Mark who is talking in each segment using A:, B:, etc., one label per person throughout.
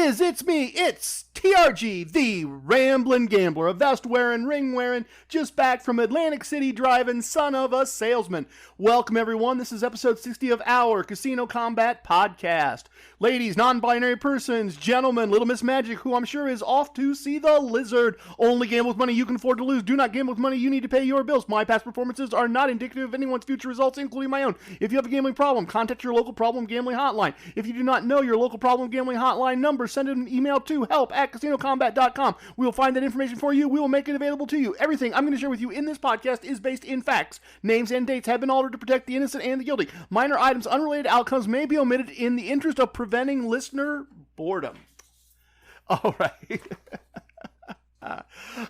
A: It's me, it's TRG, the Ramblin Gambler, a vest-wearing, ring-wearing, just back from Atlantic City driving son of a salesman. Welcome everyone, this is episode 60 of our Casino Combat Podcast. Ladies, non-binary persons, gentlemen, Little Miss Magic, who I'm sure is off to see the lizard. Only gamble with money you can afford to lose. Do not gamble with money you need to pay your bills. My past performances are not indicative of anyone's future results, including my own. If you have a gambling problem, contact your local problem gambling hotline. If you do not know your local problem gambling hotline number, send an email to help@casinocombat.com. We will find that information for you. We will make it available to you. Everything I'm going to share with you in this podcast is based in facts. Names and dates have been altered to protect the innocent and the guilty. Minor items, unrelated outcomes may be omitted in the interest of preventing listener boredom. All right.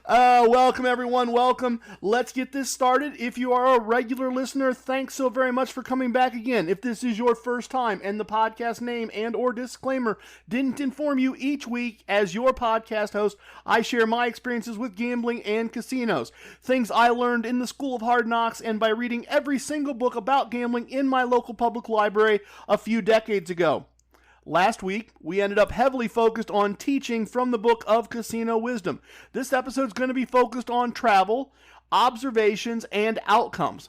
A: Welcome everyone, welcome. Let's get this started. If you are a regular listener, thanks so very much for coming back again. If this is your first time and the podcast name and or disclaimer didn't inform you, each week as your podcast host, I share my experiences with gambling and casinos. Things I learned in the School of Hard Knocks and by reading every single book about gambling in my local public library a few decades ago. Last week, we ended up heavily focused on teaching from the book of Casino Wisdom. This episode is going to be focused on travel, observations, and outcomes,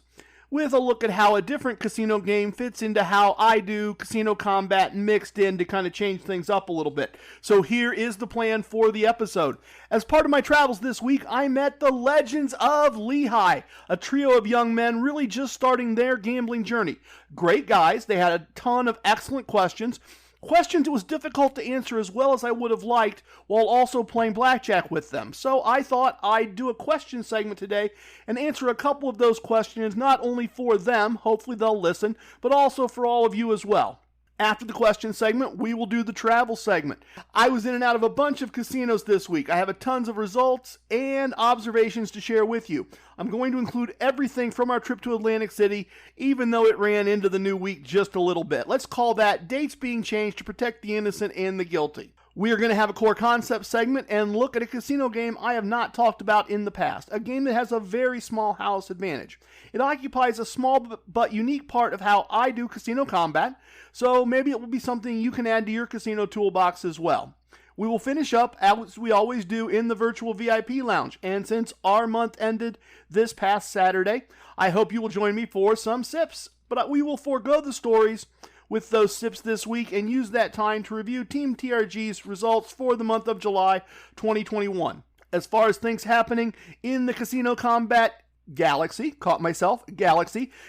A: with a look at how a different casino game fits into how I do casino combat mixed in to kind of change things up a little bit. So here is the plan for the episode. As part of my travels this week, I met the Legends of Lehigh, a trio of young men really just starting their gambling journey. Great guys. They had a ton of excellent questions. Questions it was difficult to answer as well as I would have liked while also playing blackjack with them. So I thought I'd do a question segment today and answer a couple of those questions, not only for them, hopefully they'll listen, but also for all of you as well. After the question segment, we will do the travel segment. I was in and out of a bunch of casinos this week. I have a tons of results and observations to share with you. I'm going to include everything from our trip to Atlantic City, even though it ran into the new week just a little bit. Let's call that dates being changed to protect the innocent and the guilty. We are going to have a core concept segment and look at a casino game I have not talked about in the past, a game that has a very small house advantage. It occupies a small but unique part of how I do casino combat, so maybe it will be something you can add to your casino toolbox as well. We will finish up, as we always do, in the virtual VIP lounge, and since our month ended this past Saturday, I hope you will join me for some sips, but we will forego the stories with those sips this week and use that time to review Team TRG's results for the month of July 2021. As far as things happening in the Casino Combat Galaxy,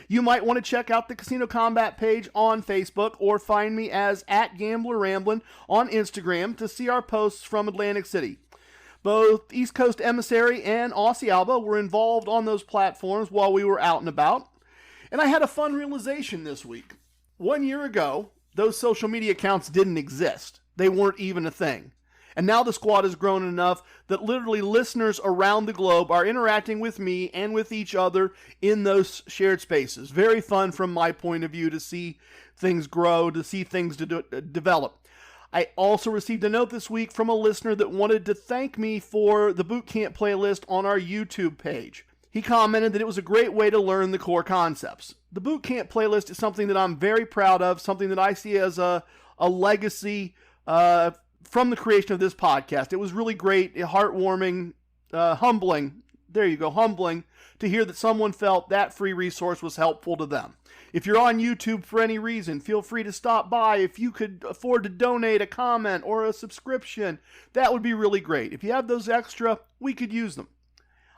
A: you might want to check out the Casino Combat page on Facebook or find me as @GamblerRamblin on Instagram to see our posts from Atlantic City. Both East Coast Emissary and Aussie Alba were involved on those platforms while we were out and about. And I had a fun realization this week. 1 year ago, those social media accounts didn't exist. They weren't even a thing. And now the squad has grown enough that literally listeners around the globe are interacting with me and with each other in those shared spaces. Very fun from my point of view to see things grow, to see things develop. I also received a note this week from a listener that wanted to thank me for the boot camp playlist on our YouTube page. He commented that it was a great way to learn the core concepts. The boot camp playlist is something that I'm very proud of, something that I see as a legacy from the creation of this podcast. It was really great, heartwarming, humbling. There you go, humbling to hear that someone felt that free resource was helpful to them. If you're on YouTube for any reason, feel free to stop by. If you could afford to donate a comment or a subscription, that would be really great. If you have those extra, we could use them.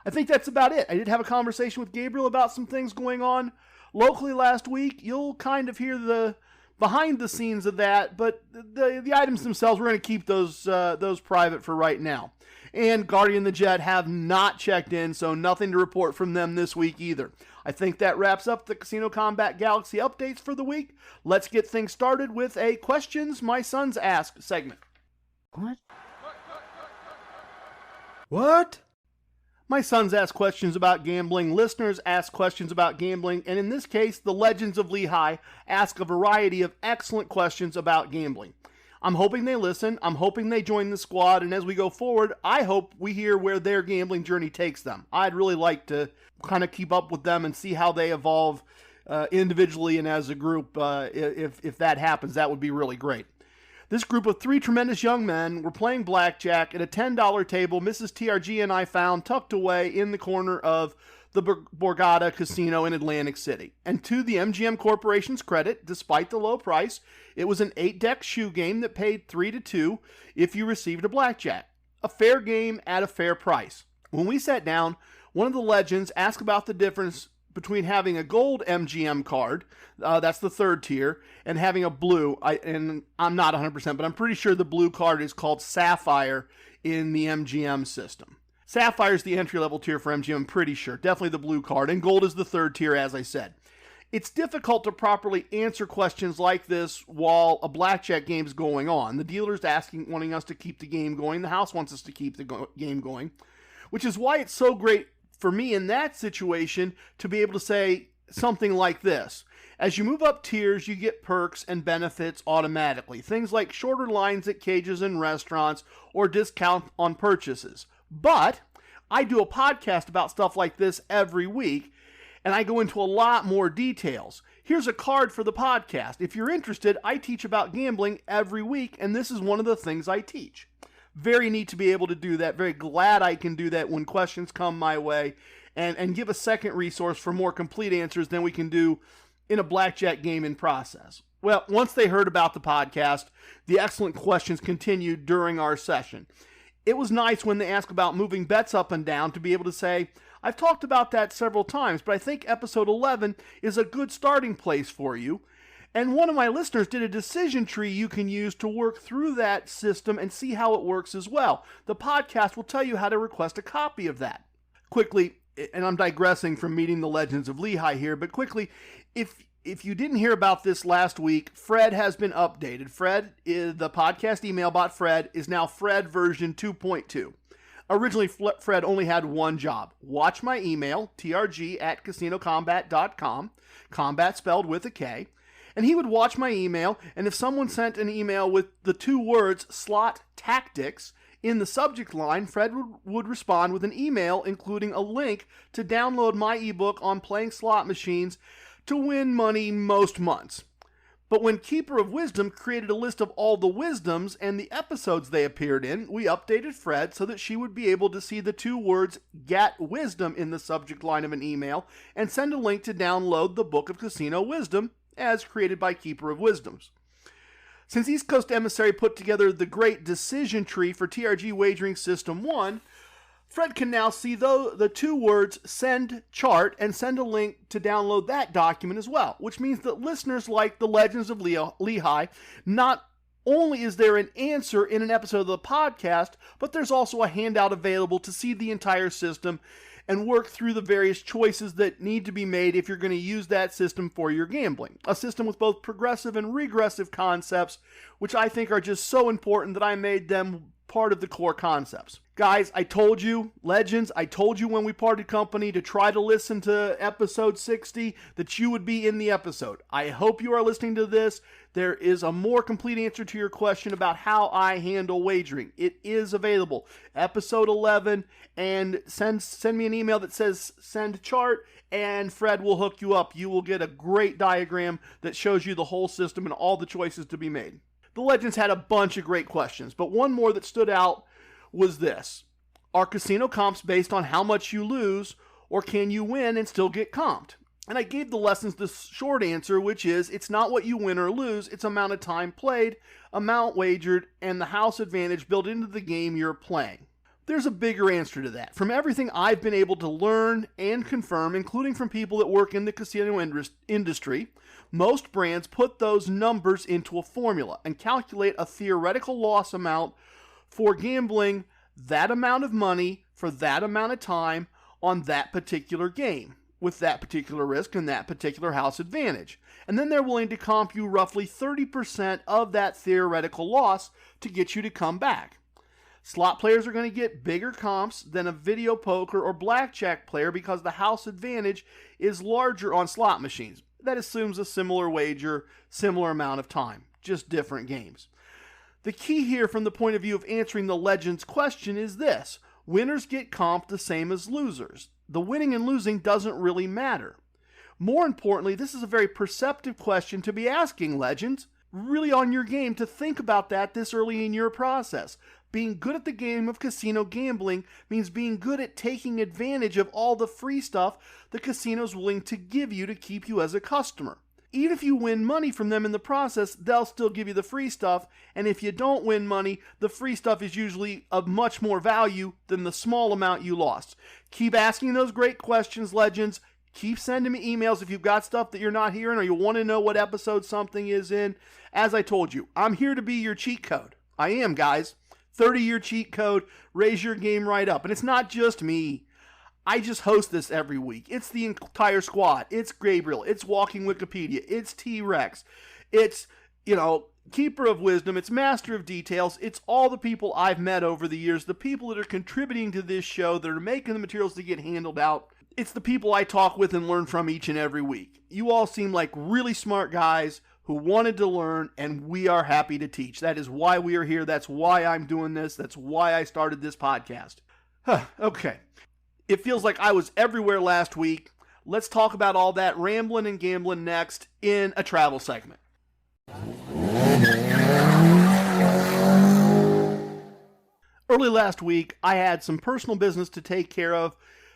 A: I think that's about it. I did have a conversation with Gabriel about some things going on locally last week. You'll kind of hear the behind the scenes of that, but the items themselves, we're going to keep those private for right now. And Guardian the Jet have not checked in, so nothing to report from them this week either. I think that wraps up the Casino Combat Galaxy updates for the week. Let's get things started with a Questions My Sons Ask segment. What? My sons ask questions about gambling, listeners ask questions about gambling, and in this case, the Legends of Lehigh ask a variety of excellent questions about gambling. I'm hoping they listen, I'm hoping they join the squad, and as we go forward, I hope we hear where their gambling journey takes them. I'd really like to kind of keep up with them and see how they evolve individually and as a group. If that happens, that would be really great. This group of three tremendous young men were playing blackjack at a $10 table Mrs. TRG and I found tucked away in the corner of the Borgata Casino in Atlantic City. And to the MGM Corporation's credit, despite the low price, it was an 8-deck shoe game that paid 3-2 if you received a blackjack. A fair game at a fair price. When we sat down, one of the legends asked about the difference between having a gold MGM card, that's the third tier, and having a blue, and I'm not 100%, but I'm pretty sure the blue card is called Sapphire in the MGM system. Sapphire is the entry-level tier for MGM, I'm pretty sure. Definitely the blue card, and gold is the third tier, as I said. It's difficult to properly answer questions like this while a blackjack game is going on. The dealer's wanting us to keep the game going. The house wants us to keep the game going, which is why it's so great for me in that situation to be able to say something like this. As you move up tiers, you get perks and benefits automatically. Things like shorter lines at cages and restaurants or discount on purchases. But I do a podcast about stuff like this every week, and I go into a lot more details. Here's a card for the podcast. If you're interested, I teach about gambling every week, and this is one of the things I teach. Very neat to be able to do that. Very glad I can do that when questions come my way, and give a second resource for more complete answers than we can do in a blackjack game in process. Well, once they heard about the podcast, the excellent questions continued during our session. It was nice when they asked about moving bets up and down to be able to say, I've talked about that several times, but I think episode 11 is a good starting place for you. And one of my listeners did a decision tree you can use to work through that system and see how it works as well. The podcast will tell you how to request a copy of that. Quickly, and I'm digressing from meeting the Legends of Lehigh here, but quickly, if you didn't hear about this last week, Fred has been updated. Fred, the podcast email bot Fred, is now Fred version 2.2. Originally, Fred only had one job. Watch my email, trg@casinocombat.com, combat spelled with a K, and he would watch my email, and if someone sent an email with the two words slot tactics in the subject line, Fred would respond with an email including a link to download my ebook on playing slot machines to win money most months. But when Keeper of Wisdom created a list of all the wisdoms and the episodes they appeared in, we updated Fred so that she would be able to see the two words "get wisdom" in the subject line of an email and send a link to download the Book of Casino Wisdom as created by Keeper of Wisdoms. Since East Coast Emissary put together the great decision tree for TRG Wagering System 1, Fred can now see the two words "send chart" and send a link to download that document as well, which means that listeners like the Legends of Lehigh, not only is there an answer in an episode of the podcast, but there's also a handout available to see the entire system and work through the various choices that need to be made if you're going to use that system for your gambling. A system with both progressive and regressive concepts, which I think are just so important that I made them part of the core concepts. Guys, I told you, Legends, I told you when we parted company to try to listen to episode 60 that you would be in the episode. I hope you are listening to this. There is a more complete answer to your question about how I handle wagering. It is available. Episode 11, and send me an email that says send chart, and Fred will hook you up. You will get a great diagram that shows you the whole system and all the choices to be made. The Legends had a bunch of great questions, but one more that stood out was this. Are casino comps based on how much you lose, or can you win and still get comped? And I gave the lessons the short answer, which is it's not what you win or lose, it's amount of time played, amount wagered, and the house advantage built into the game you're playing. There's a bigger answer to that. From everything I've been able to learn and confirm, including from people that work in the casino industry, most brands put those numbers into a formula and calculate a theoretical loss amount for gambling that amount of money for that amount of time on that particular game, with that particular risk and that particular house advantage. And then they're willing to comp you roughly 30% of that theoretical loss to get you to come back. Slot players are going to get bigger comps than a video poker or blackjack player because the house advantage is larger on slot machines. That assumes a similar wager, similar amount of time, just different games. The key here from the point of view of answering the Legends question is this. Winners get comped the same as losers. The winning and losing doesn't really matter. More importantly, this is a very perceptive question to be asking, Legends. really on your game to think about that this early in your process. Being good at the game of casino gambling means being good at taking advantage of all the free stuff the casino's willing to give you to keep you as a customer. Even if you win money from them in the process, they'll still give you the free stuff, and if you don't win money, the free stuff is usually of much more value than the small amount you lost. Keep asking those great questions, Legends. Keep sending me emails if you've got stuff that you're not hearing or you want to know what episode something is in. As I told you, I'm here to be your cheat code. I am, guys. 30-year cheat code, raise your game right up. And it's not just me. I just host this every week. It's the entire squad. It's Gabriel. It's Walking Wikipedia. It's T-Rex. It's, Keeper of Wisdom. It's Master of Details. It's all the people I've met over the years, the people that are contributing to this show, that are making the materials to get handled out. It's the people I talk with and learn from each and every week. You all seem like really smart guys who wanted to learn, and we are happy to teach. That is why we are here. That's why I'm doing this. That's why I started this podcast. Okay. It feels like I was everywhere last week. Let's talk about all that rambling and gambling next in a travel segment. Early last week, I had some personal business to take care of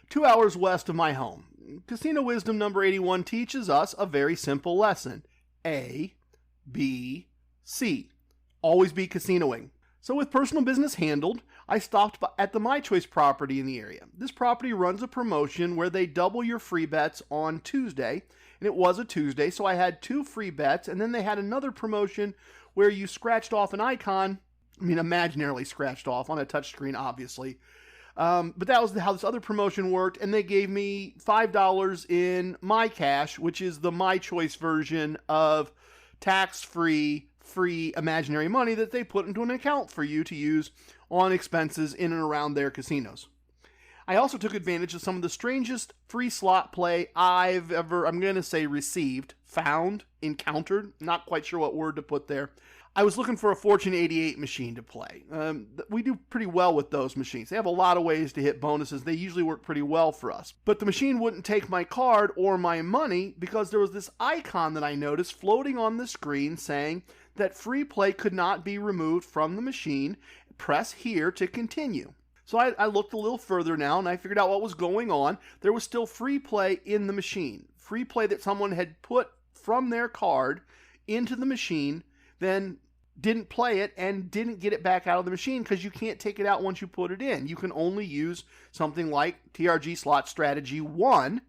A: 2 hours west of my home. Casino Wisdom number 81 teaches us a very simple lesson. A, B, C. Always be casinoing. So with personal business handled, I stopped at the My Choice property in the area. This property runs a promotion where they double your free bets on Tuesday, and it was a Tuesday, so I had 2 free bets, and then they had another promotion where you scratched off an icon, imaginarily scratched off on a touchscreen, obviously. But that was how this other promotion worked, and they gave me $5 in My Cash, which is the My Choice version of tax-free, free imaginary money that they put into an account for you to use on expenses in and around their casinos. I also took advantage of some of the strangest free slot play I've ever, received, found, encountered, not quite sure what word to put there. I was looking for a Fortune 88 machine to play. We do pretty well with those machines. They have a lot of ways to hit bonuses. They usually work pretty well for us. But the machine wouldn't take my card or my money because there was this icon that I noticed floating on the screen saying that free play could not be removed from the machine. Press here to continue. So I looked a little further now and I figured out what was going on. There was still free play in the machine. Free play that someone had put from their card into the machine, then didn't play it and didn't get it back out of the machine because you can't take it out once you put it in. You can only use something like TRG Slot Strategy 1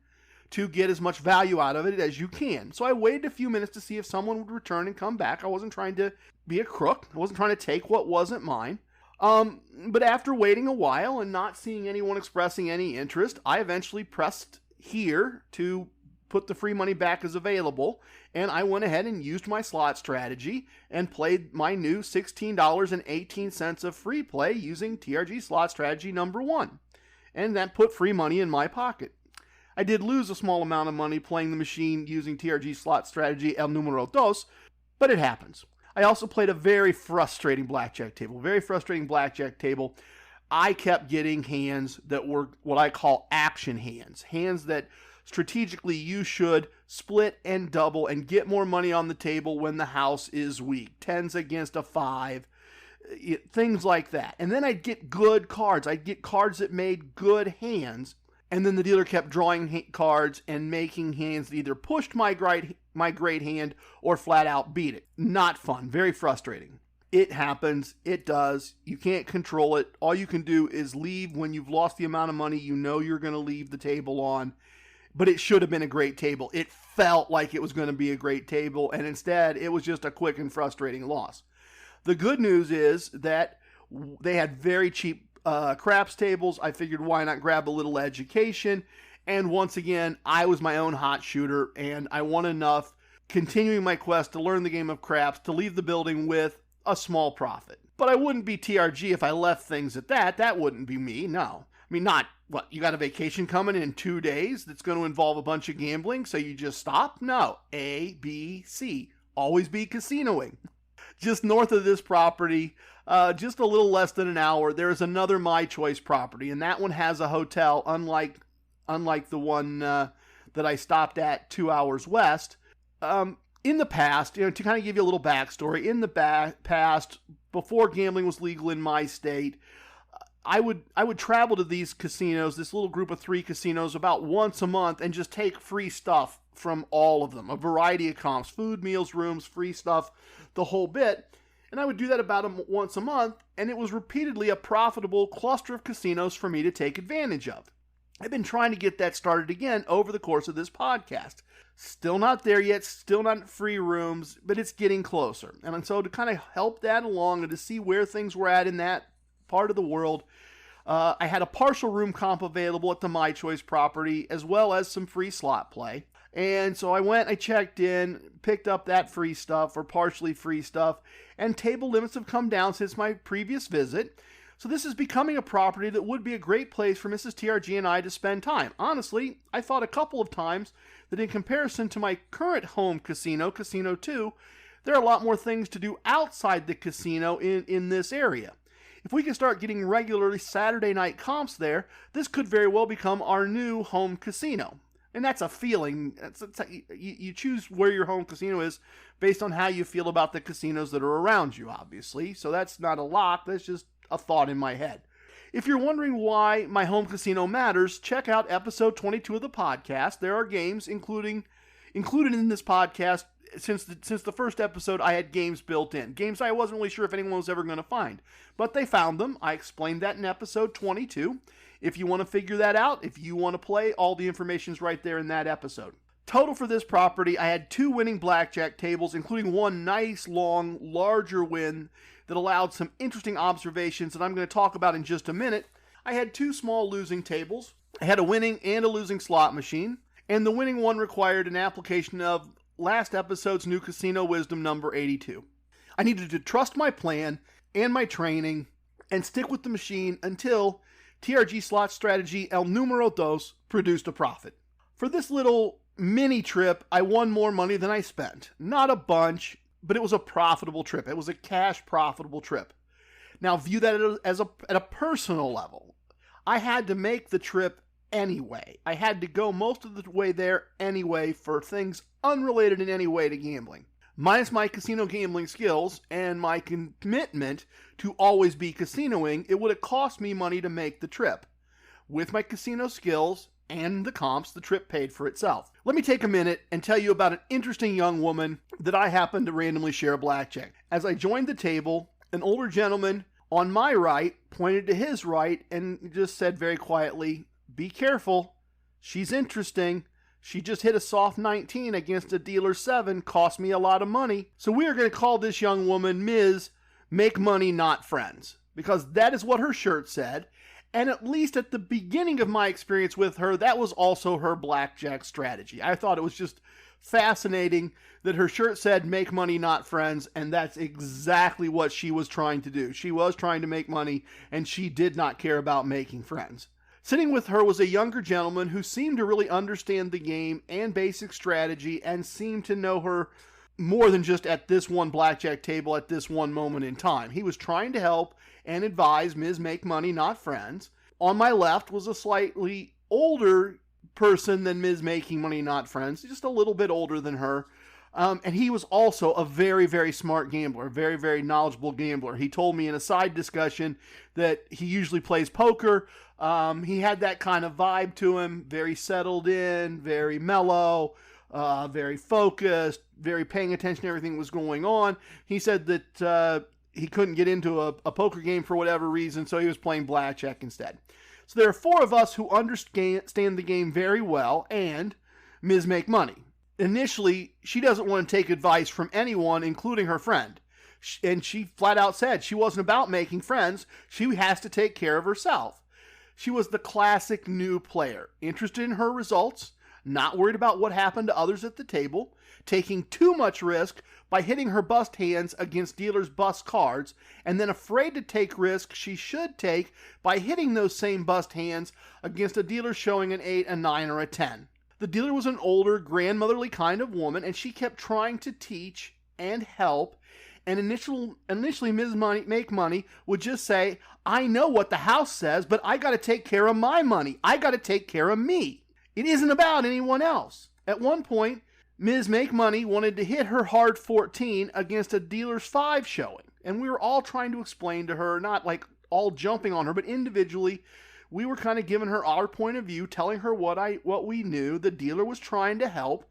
A: to get as much value out of it as you can. So I waited a few minutes to see if someone would return and come back. I wasn't trying to be a crook. I wasn't trying to take what wasn't mine. But after waiting a while and not seeing anyone expressing any interest, I eventually pressed here to put the free money back as available, and I went ahead and used my slot strategy and played my new $16.18 of free play using TRG Slot Strategy number 1, and that put free money in my pocket. I did lose a small amount of money playing the machine using TRG Slot Strategy El Numero Dos, but it happens. I also played a very frustrating blackjack table. I kept getting hands that were what I call action hands. Hands that strategically you should split and double and get more money on the table when the house is weak. 10s against a 5. Things like that. And then I'd get good cards. I'd get cards that made good hands. And then the dealer kept drawing cards and making hands that either pushed my great hand or flat out beat it. Not fun. Very frustrating. It happens. It does. You can't control it. All you can do is leave when you've lost the amount of money you know you're going to leave the table on. But it should have been a great table. It felt like it was going to be a great table, and instead it was just a quick and frustrating loss. The good news is that they had very cheap craps tables. I figured why not grab a little education, and once again I was my own hot shooter, and I won enough continuing my quest to learn the game of craps to leave the building with a small profit. But I wouldn't be TRG if I left things at that. That wouldn't be me, no. I mean, not, what, you got a vacation coming in 2 days that's going to involve a bunch of gambling, so you just stop? No. A, B, C. Always be casinoing. Just north of this property, just a little less than an hour, there is another My Choice property, and that one has a hotel, unlike the one that I stopped at 2 hours west. In the past, to kind of give you a little backstory, in the past, before gambling was legal in my state, I would travel to these casinos, this little group of 3 casinos, about once a month and just take free stuff from all of them, a variety of comps, food, meals, rooms, free stuff, the whole bit. And I would do that about once a month, and it was repeatedly a profitable cluster of casinos for me to take advantage of. I've been trying to get that started again over the course of this podcast. Still not there yet, still not free rooms, but it's getting closer. And so to kind of help that along and to see where things were at in that part of the world, I had a partial room comp available at the My Choice property, as well as some free slot play. And so I checked in, picked up that free stuff or partially free stuff, and table limits have come down since my previous visit. So this is becoming a property that would be a great place for Mrs. TRG and I to spend time. Honestly, I thought a couple of times that in comparison to my current home casino, Casino 2, there are a lot more things to do outside the casino in this area. If we can start getting regularly Saturday night comps there, this could very well become our new home casino. And that's a feeling. You choose where your home casino is based on how you feel about the casinos that are around you, obviously. So that's not a lock. That's just a thought in my head. If you're wondering why my home casino matters, check out episode 22 of the podcast. There are games included in this podcast. Since the first episode, I had games built in. Games I wasn't really sure if anyone was ever going to find. But they found them. I explained that in episode 22. If you want to figure that out, if you want to play, all the information's right there in that episode. Total for this property, I had 2 winning blackjack tables, including one nice, long, larger win that allowed some interesting observations that I'm going to talk about in just a minute. I had 2 small losing tables. I had a winning and a losing slot machine. And the winning one required an application of last episode's new casino wisdom number 82. I needed to trust my plan and my training and stick with the machine until TRG slot strategy El Numero Dos produced a profit. For this little mini trip, I won more money than I spent. Not a bunch, but it was a profitable trip. It was a cash profitable trip. Now view that as at a personal level. I had to make the trip anyway. I had to go most of the way there anyway for things unrelated in any way to gambling. Minus my casino gambling skills and my commitment to always be casinoing, it would have cost me money to make the trip. With my casino skills and the comps, the trip paid for itself. Let me take a minute and tell you about an interesting young woman that I happened to randomly share blackjack. As I joined the table, an older gentleman on my right pointed to his right and just said very quietly, "Be careful, she's interesting. She just hit a soft 19 against a dealer 7, cost me a lot of money." So we are going to call this young woman Ms. Make Money Not Friends, because that is what her shirt said. And at least at the beginning of my experience with her, that was also her blackjack strategy. I thought it was just fascinating that her shirt said "Make Money Not Friends," and that's exactly what she was trying to do. She was trying to make money, and she did not care about making friends. Sitting with her was a younger gentleman who seemed to really understand the game and basic strategy and seemed to know her more than just at this one blackjack table at this one moment in time. He was trying to help and advise Ms. Make Money Not Friends. On my left was a slightly older person than Ms. Making Money Not Friends, just a little bit older than her. And he was also a very, very smart gambler, very, very knowledgeable gambler. He told me in a side discussion that he usually plays poker. He had that kind of vibe to him, very settled in, very mellow, very focused, very paying attention to everything that was going on. He said that he couldn't get into a poker game for whatever reason, so he was playing blackjack instead. So there are 4 of us who understand the game very well, and Ms. Make Money. Initially, she doesn't want to take advice from anyone, including her friend. And she flat out said she wasn't about making friends. She has to take care of herself. She was the classic new player, interested in her results, not worried about what happened to others at the table, taking too much risk by hitting her bust hands against dealers' bust cards, and then afraid to take risks she should take by hitting those same bust hands against a dealer showing an 8, a 9, or a 10. The dealer was an older, grandmotherly kind of woman, and she kept trying to teach and help. And initially Ms. Make Money would just say, "I know what the house says, but I got to take care of my money. I got to take care of me. It isn't about anyone else." At one point, Ms. Make Money wanted to hit her hard 14 against a dealer's 5 showing. And we were all trying to explain to her, not like all jumping on her, but individually, we were kind of giving her our point of view, telling her what we knew. The dealer was trying to help.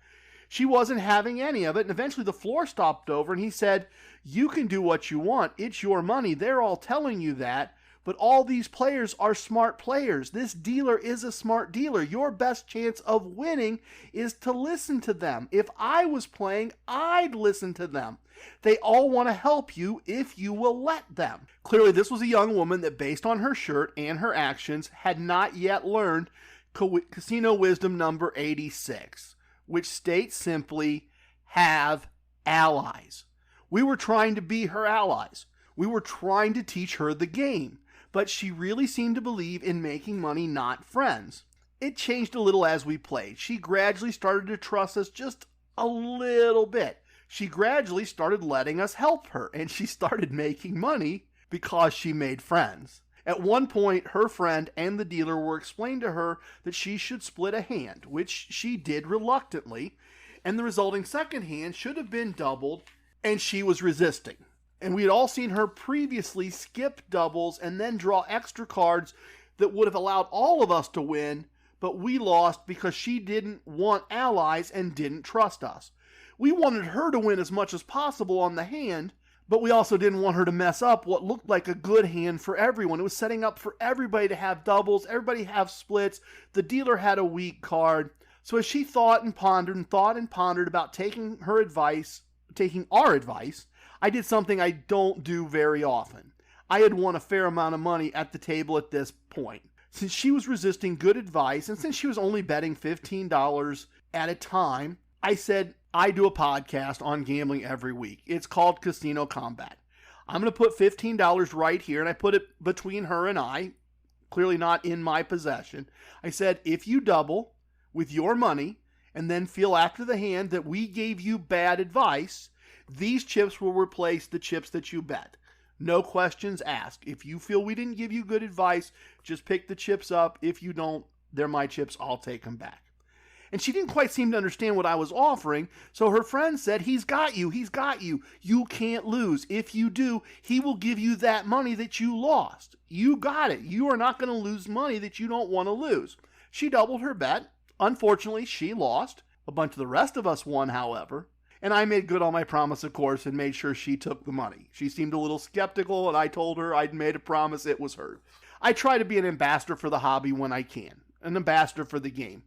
A: She wasn't having any of it. And eventually the floor stopped over and he said, "You can do what you want. It's your money. They're all telling you that. But all these players are smart players. This dealer is a smart dealer. Your best chance of winning is to listen to them. If I was playing, I'd listen to them. They all want to help you if you will let them." Clearly, this was a young woman that, based on her shirt and her actions, had not yet learned Casino Wisdom number 86, which states simply, have allies. We were trying to be her allies. We were trying to teach her the game. But she really seemed to believe in making money, not friends. It changed a little as we played. She gradually started to trust us just a little bit. She gradually started letting us help her, and she started making money because she made friends. At one point, her friend and the dealer were explaining to her that she should split a hand, which she did reluctantly, and the resulting second hand should have been doubled, and she was resisting. And we had all seen her previously skip doubles and then draw extra cards that would have allowed all of us to win, but we lost because she didn't want allies and didn't trust us. We wanted her to win as much as possible on the hand, but we also didn't want her to mess up what looked like a good hand for everyone. It was setting up for everybody to have doubles, everybody have splits. The dealer had a weak card. So as she thought and pondered about taking our advice, I did something I don't do very often. I had won a fair amount of money at the table at this point. Since she was resisting good advice, and since she was only betting $15 at a time, I said, I do a podcast on gambling every week. It's called Casino Combat. I'm going to put $15 right here, and I put it between her and I, clearly not in my possession. I said, if you double with your money, and then feel after the hand that we gave you bad advice, these chips will replace the chips that you bet. No questions asked. If you feel we didn't give you good advice, just pick the chips up. If you don't, they're my chips. I'll take them back. And she didn't quite seem to understand what I was offering, so her friend said, he's got you. You can't lose. If you do, he will give you that money that you lost. You got it. You are not going to lose money that you don't want to lose. She doubled her bet. Unfortunately, she lost. A bunch of the rest of us won, however. And I made good on my promise, of course, and made sure she took the money. She seemed a little skeptical, and I told her I'd made a promise, it was hers. I try to be an ambassador for the hobby when I can, an ambassador for the game.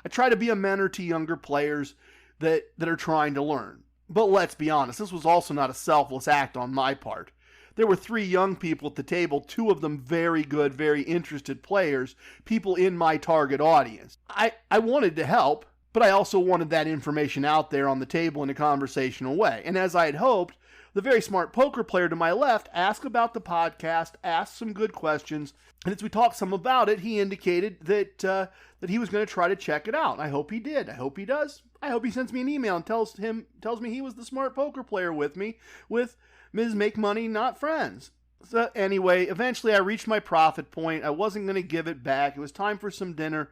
A: I try to be a mentor to younger players that are trying to learn. But let's be honest, this was also not a selfless act on my part. There were 3 young people at the table, 2 of them very good, very interested players, people in my target audience. I wanted to help, but I also wanted that information out there on the table in a conversational way. And as I had hoped, the very smart poker player to my left asked about the podcast, asked some good questions, and as we talked some about it, he indicated that he was going to try to check it out. I hope he did. I hope he does. I hope he sends me an email and tells me he was the smart poker player with me, with Ms. Make Money, Not Friends. So anyway, eventually I reached my profit point. I wasn't going to give it back. It was time for some dinner.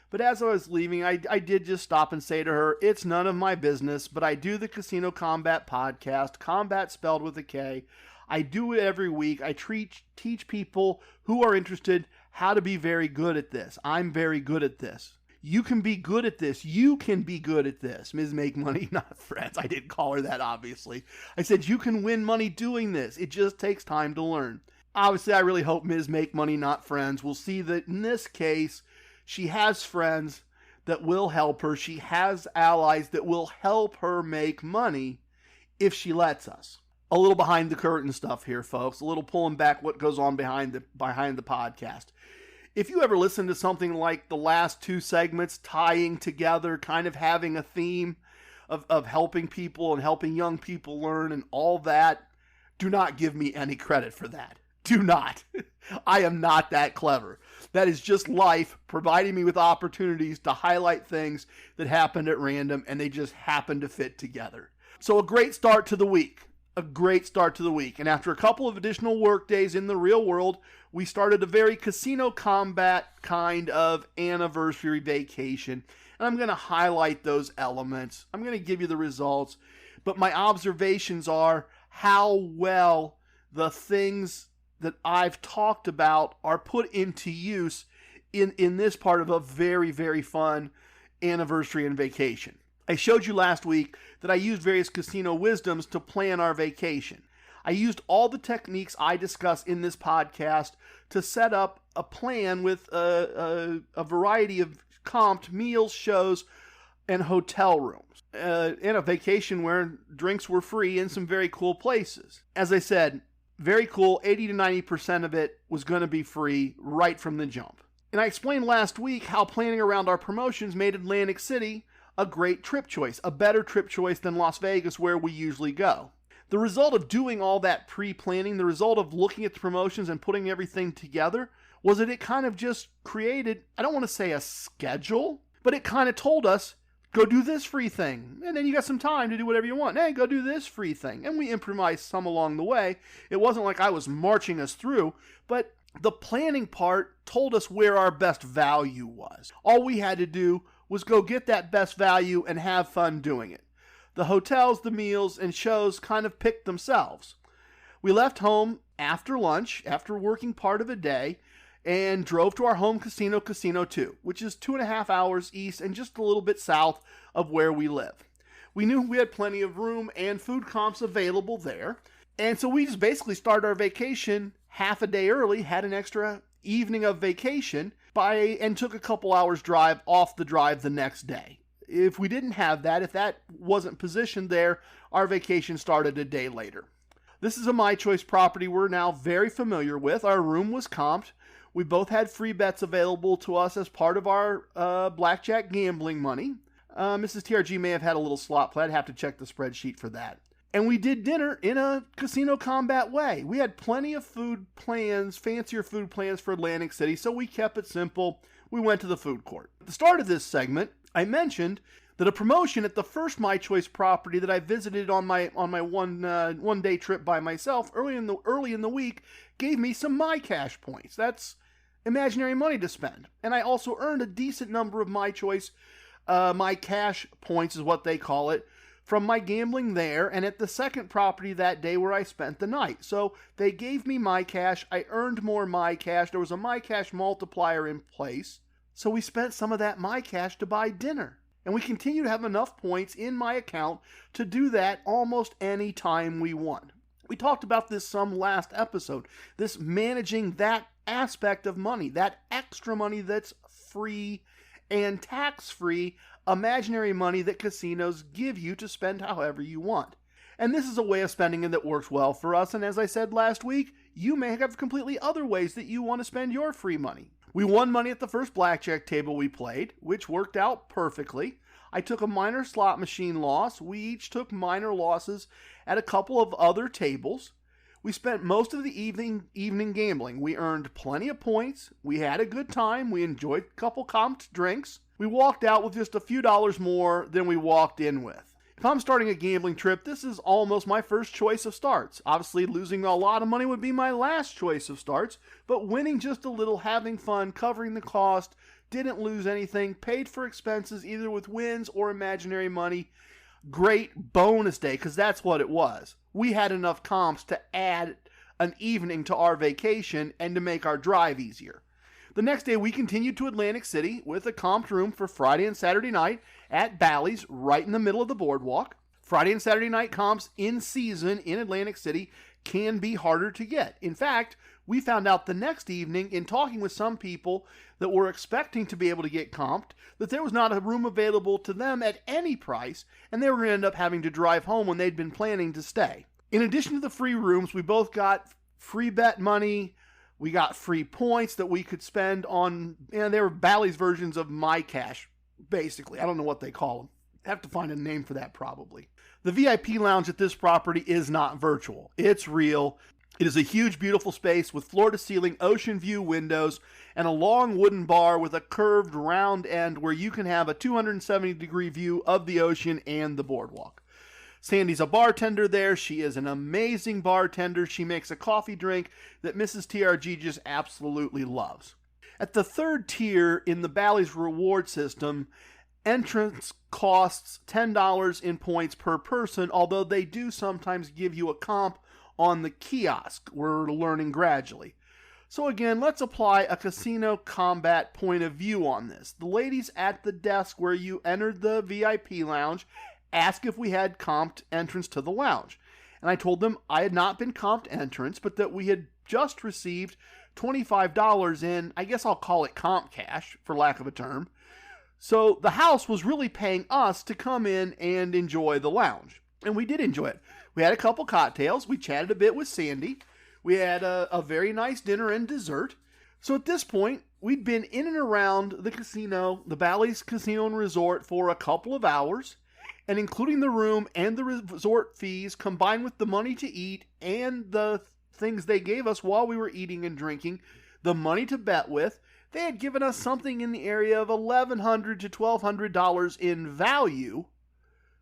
A: But as I was leaving, I did just stop and say to her, it's none of my business, but I do the Casino Combat podcast, combat spelled with a K. I do it every week. I teach people who are interested how to be very good at this. I'm very good at this. You can be good at this. You can be good at this. Ms. Make Money, Not Friends. I didn't call her that, obviously. I said, you can win money doing this. It just takes time to learn. Obviously, I really hope Ms. Make Money, Not Friends will see that in this case, she has friends that will help her. She has allies that will help her make money if she lets us. A little behind the curtain stuff here, folks. A little pulling back what goes on behind the podcast. If you ever listen to something like the last 2 segments tying together, kind of having a theme of helping people and helping young people learn and all that, do not give me any credit for that. Do not. I am not that clever. That is just life providing me with opportunities to highlight things that happened at random, and they just happen to fit together. So a great start to the week. And after a couple of additional work days in the real world, we started a very Casino Combat kind of anniversary vacation. and I'm going to highlight those elements. I'm going to give you the results, but my observations are how well the things that I've talked about are put into use in this part of a very, very fun anniversary and vacation. I showed you last week that I used various casino wisdoms to plan our vacation. I used all the techniques I discuss in this podcast to set up a plan with a variety of comped meals, shows, and hotel rooms. In a vacation where drinks were free in some very cool places. As I said, very cool, 80 to 90% of it was going to be free right from the jump. And I explained last week how planning around our promotions made Atlantic City a great trip choice, a better trip choice than Las Vegas, where we usually go. The result of doing all that pre-planning, the result of looking at the promotions and putting everything together, was that it kind of just created, I don't want to say a schedule, but it kind of told us, go do this free thing, and then you got some time to do whatever you want. Hey, go do this free thing. And we improvised some along the way. It wasn't like I was marching us through, but the planning part told us where our best value was. All we had to do was go get that best value and have fun doing it. The hotels, the meals, and shows kind of picked themselves. We left home after lunch, after working part of a day, and drove to our home casino, Casino 2, which is 2.5 hours east and just a little bit south of where we live. We knew we had plenty of room and food comps available there, and so we just basically started our vacation half a day early, had an extra evening of vacation, and took a couple hours drive off the drive the next day. If we didn't have that, if that wasn't positioned there, our vacation started a day later. This is a My Choice property we're now very familiar with. Our room was comped. We both had free bets available to us as part of our blackjack gambling money. Mrs. TRG may have had a little slot play. I'd have to check the spreadsheet for that. And we did dinner in a casino combat way. We had plenty of food plans, fancier food plans for Atlantic City, so we kept it simple. We went to the food court. At the start of this segment, I mentioned that a promotion at the first My Choice property that I visited on my one day trip by myself early in the week gave me some My Cash points. That's imaginary money to spend. And I also earned a decent number of My Choice My Cash points is what they call it, from my gambling there and at the second property that day where I spent the night. So they gave me My Cash. I earned more My Cash. There was a My Cash multiplier in place. So we spent some of that My Cash to buy dinner. And we continue to have enough points in my account to do that almost any time we want. We talked about this some last episode. This managing that aspect of money, that extra money that's free and tax-free, imaginary money that casinos give you to spend however you want. And this is a way of spending it that works well for us. And as I said last week, you may have completely other ways that you want to spend your free money. We won money at the first blackjack table we played, which worked out perfectly. I took a minor slot machine loss. We each took minor losses at a couple of other tables. We spent most of the evening gambling. We earned plenty of points. We had a good time. We enjoyed a couple comped drinks. We walked out with just a few dollars more than we walked in with. If I'm starting a gambling trip, this is almost my first choice of starts. Obviously, losing a lot of money would be my last choice of starts, but winning just a little, having fun, covering the cost, didn't lose anything, paid for expenses either with wins or imaginary money. Great bonus day, because that's what it was. We had enough comps to add an evening to our vacation and to make our drive easier. The next day, we continued to Atlantic City with a comped room for Friday and Saturday night at Bally's, right in the middle of the boardwalk. Friday and Saturday night comps in season in Atlantic City can be harder to get. In fact, we found out the next evening in talking with some people that were expecting to be able to get comped that there was not a room available to them at any price, and they were going to end up having to drive home when they'd been planning to stay. In addition to the free rooms, we both got free bet money. We got free points that we could spend on, they were Bally's versions of My Cash, basically. I don't know what they call them. Have to find a name for that probably. The VIP lounge at this property is not virtual. It's real. It is a huge, beautiful space with floor-to-ceiling ocean view windows and a long wooden bar with a curved round end where you can have a 270-degree view of the ocean and the boardwalk. Sandy's a bartender there. She is an amazing bartender. She makes a coffee drink that Mrs. TRG just absolutely loves. At the third tier in the Bally's reward system, Entrance costs $10 in points per person, although they do sometimes give you a comp on the kiosk. We're learning gradually. So again, let's apply a casino combat point of view on this. The ladies at the desk where you entered the VIP lounge asked if we had comped entrance to the lounge. And I told them I had not been comped entrance, but that we had just received $25 in, I guess I'll call it comp cash, for lack of a term. So the house was really paying us to come in and enjoy the lounge. And we did enjoy it. We had a couple cocktails. We chatted a bit with Sandy. We had a very nice dinner and dessert. So at this point, we'd been in and around the casino, the Bally's Casino and Resort, for a couple of hours. And including the room and the resort fees, combined with the money to eat and the things they gave us while we were eating and drinking, the money to bet with, they had given us something in the area of $1,100 to $1,200 in value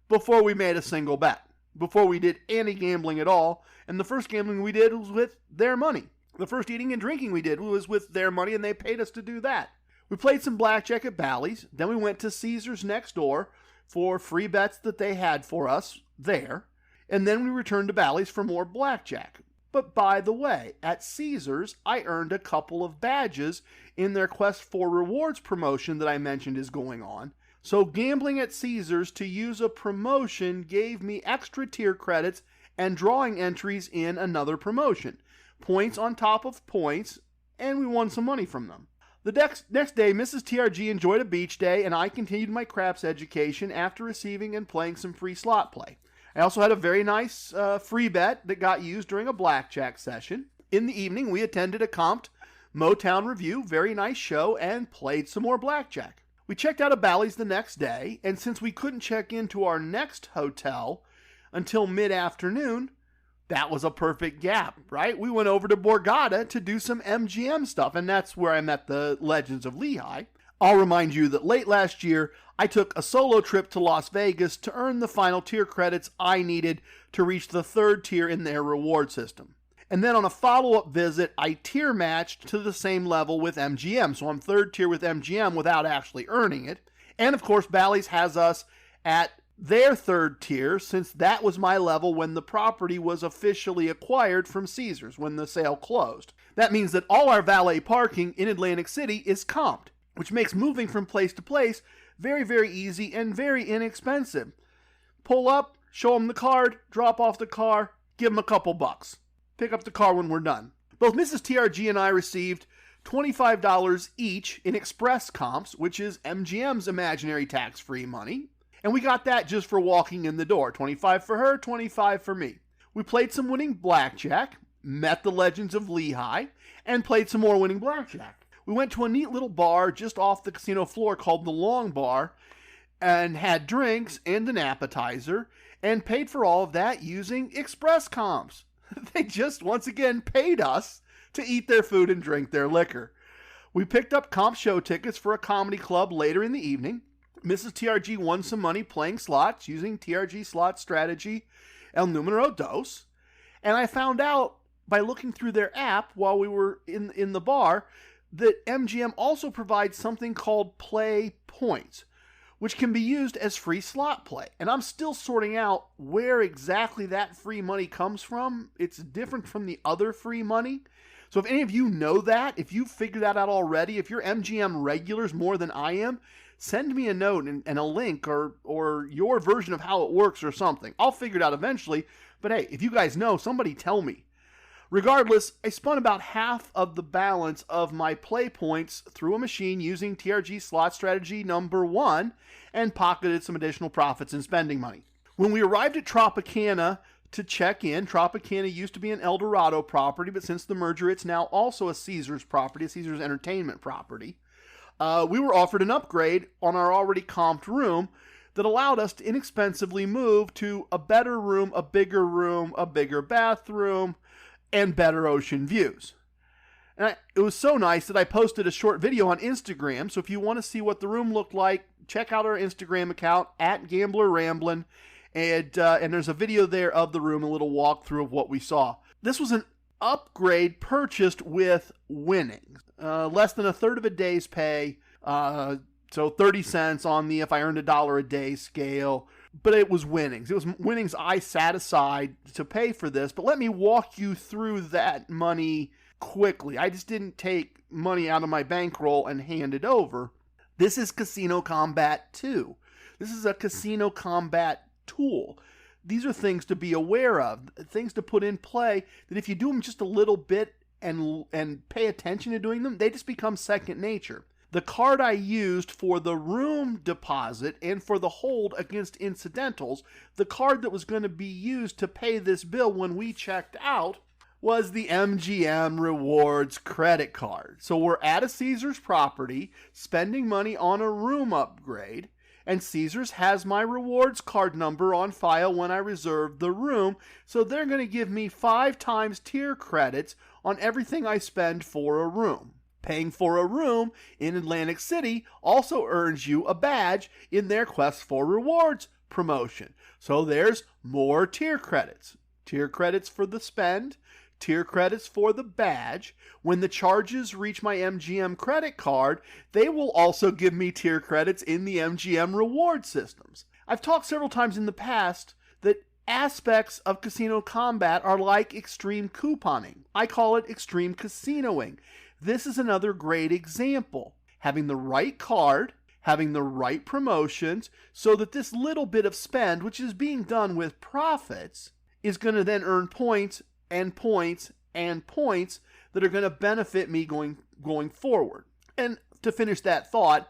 A: before we made a single bet, before we did any gambling at all. And the first gambling we did was with their money. The first eating and drinking we did was with their money, and they paid us to do that. We played some blackjack at Bally's. Then we went to Caesars next door for free bets that they had for us there. And then we returned to Bally's for more blackjack. But by the way, at Caesars, I earned a couple of badges in their Quest for Rewards promotion that I mentioned is going on. So gambling at Caesars to use a promotion gave me extra tier credits and drawing entries in another promotion. Points on top of points, and we won some money from them. The next day, Mrs. TRG enjoyed a beach day, and I continued my craps education after receiving and playing some free slot play. I also had a very nice free bet that got used during a blackjack session. In the evening, we attended a comped Motown review, very nice show, and played some more blackjack. We checked out of Bally's the next day, and since we couldn't check into our next hotel until mid-afternoon, that was a perfect gap, right? We went over to Borgata to do some MGM stuff, and that's where I met the Legends of Lehigh. I'll remind you that late last year, I took a solo trip to Las Vegas to earn the final tier credits I needed to reach the third tier in their reward system. And then on a follow-up visit, I tier matched to the same level with MGM. So I'm third tier with MGM without actually earning it. And of course, Bally's has us at their third tier, since that was my level when the property was officially acquired from Caesars, when the sale closed. That means that all our valet parking in Atlantic City is comped, which makes moving from place to place very, very easy and very inexpensive. Pull up, show them the card, drop off the car, give them a couple bucks. Pick up the car when we're done. Both Mrs. TRG and I received $25 each in express comps, which is MGM's imaginary tax-free money. And we got that just for walking in the door. $25 for her, $25 for me. We played some winning blackjack, met the Legends of Lehigh, and played some more winning blackjack. We went to a neat little bar just off the casino floor called the Long Bar and had drinks and an appetizer and paid for all of that using express comps. They just once again paid us to eat their food and drink their liquor. We picked up comp show tickets for a comedy club later in the evening. Mrs. TRG won some money playing slots using TRG slot strategy El Numero Dos. And I found out by looking through their app while we were in the bar that MGM also provides something called Play Points, which can be used as free slot play. And I'm still sorting out where exactly that free money comes from. It's different from the other free money. So if any of you know that, if you've figured that out already, if you're MGM regulars more than I am, send me a note and a link or your version of how it works or something. I'll figure it out eventually. But hey, if you guys know, somebody tell me. Regardless, I spun about half of the balance of my play points through a machine using TRG slot strategy number 1 and pocketed some additional profits and spending money. When we arrived at Tropicana to check in, Tropicana used to be an El Dorado property, but since the merger, it's now also a Caesars property, a Caesars Entertainment property. We were offered an upgrade on our already comped room that allowed us to inexpensively move to a better room, a bigger bathroom, and better ocean views. And it was so nice that I posted a short video on Instagram, so if you want to see what the room looked like, check out our Instagram account, @GamblerRamblin, and there's a video there of the room, a little walkthrough of what we saw. This was an upgrade purchased with winnings. Less than a third of a day's pay, So 30 cents on the if I earned $1 a day scale. But it was winnings. It was winnings I sat aside to pay for this. But let me walk you through that money quickly. I just didn't take money out of my bankroll and hand it over. This is Casino Combat 2. This is a Casino Combat tool. These are things to be aware of, things to put in play that if you do them just a little bit and pay attention to doing them, they just become second nature. The card I used for the room deposit and for the hold against incidentals, the card that was going to be used to pay this bill when we checked out, was the MGM Rewards credit card. So we're at a Caesars property, spending money on a room upgrade, and Caesars has my rewards card number on file when I reserved the room, so they're going to give me 5 times tier credits on everything I spend for a room. Paying for a room in Atlantic City also earns you a badge in their Quest for Rewards promotion. So there's more tier credits. Tier credits for the spend, tier credits for the badge. When the charges reach my MGM credit card, they will also give me tier credits in the MGM reward systems. I've talked several times in the past that aspects of Casino Combat are like extreme couponing. I call it extreme casinoing. This is another great example. Having the right card, having the right promotions, so that this little bit of spend, which is being done with profits, is going to then earn points and points and points that are going to benefit me going forward. And to finish that thought,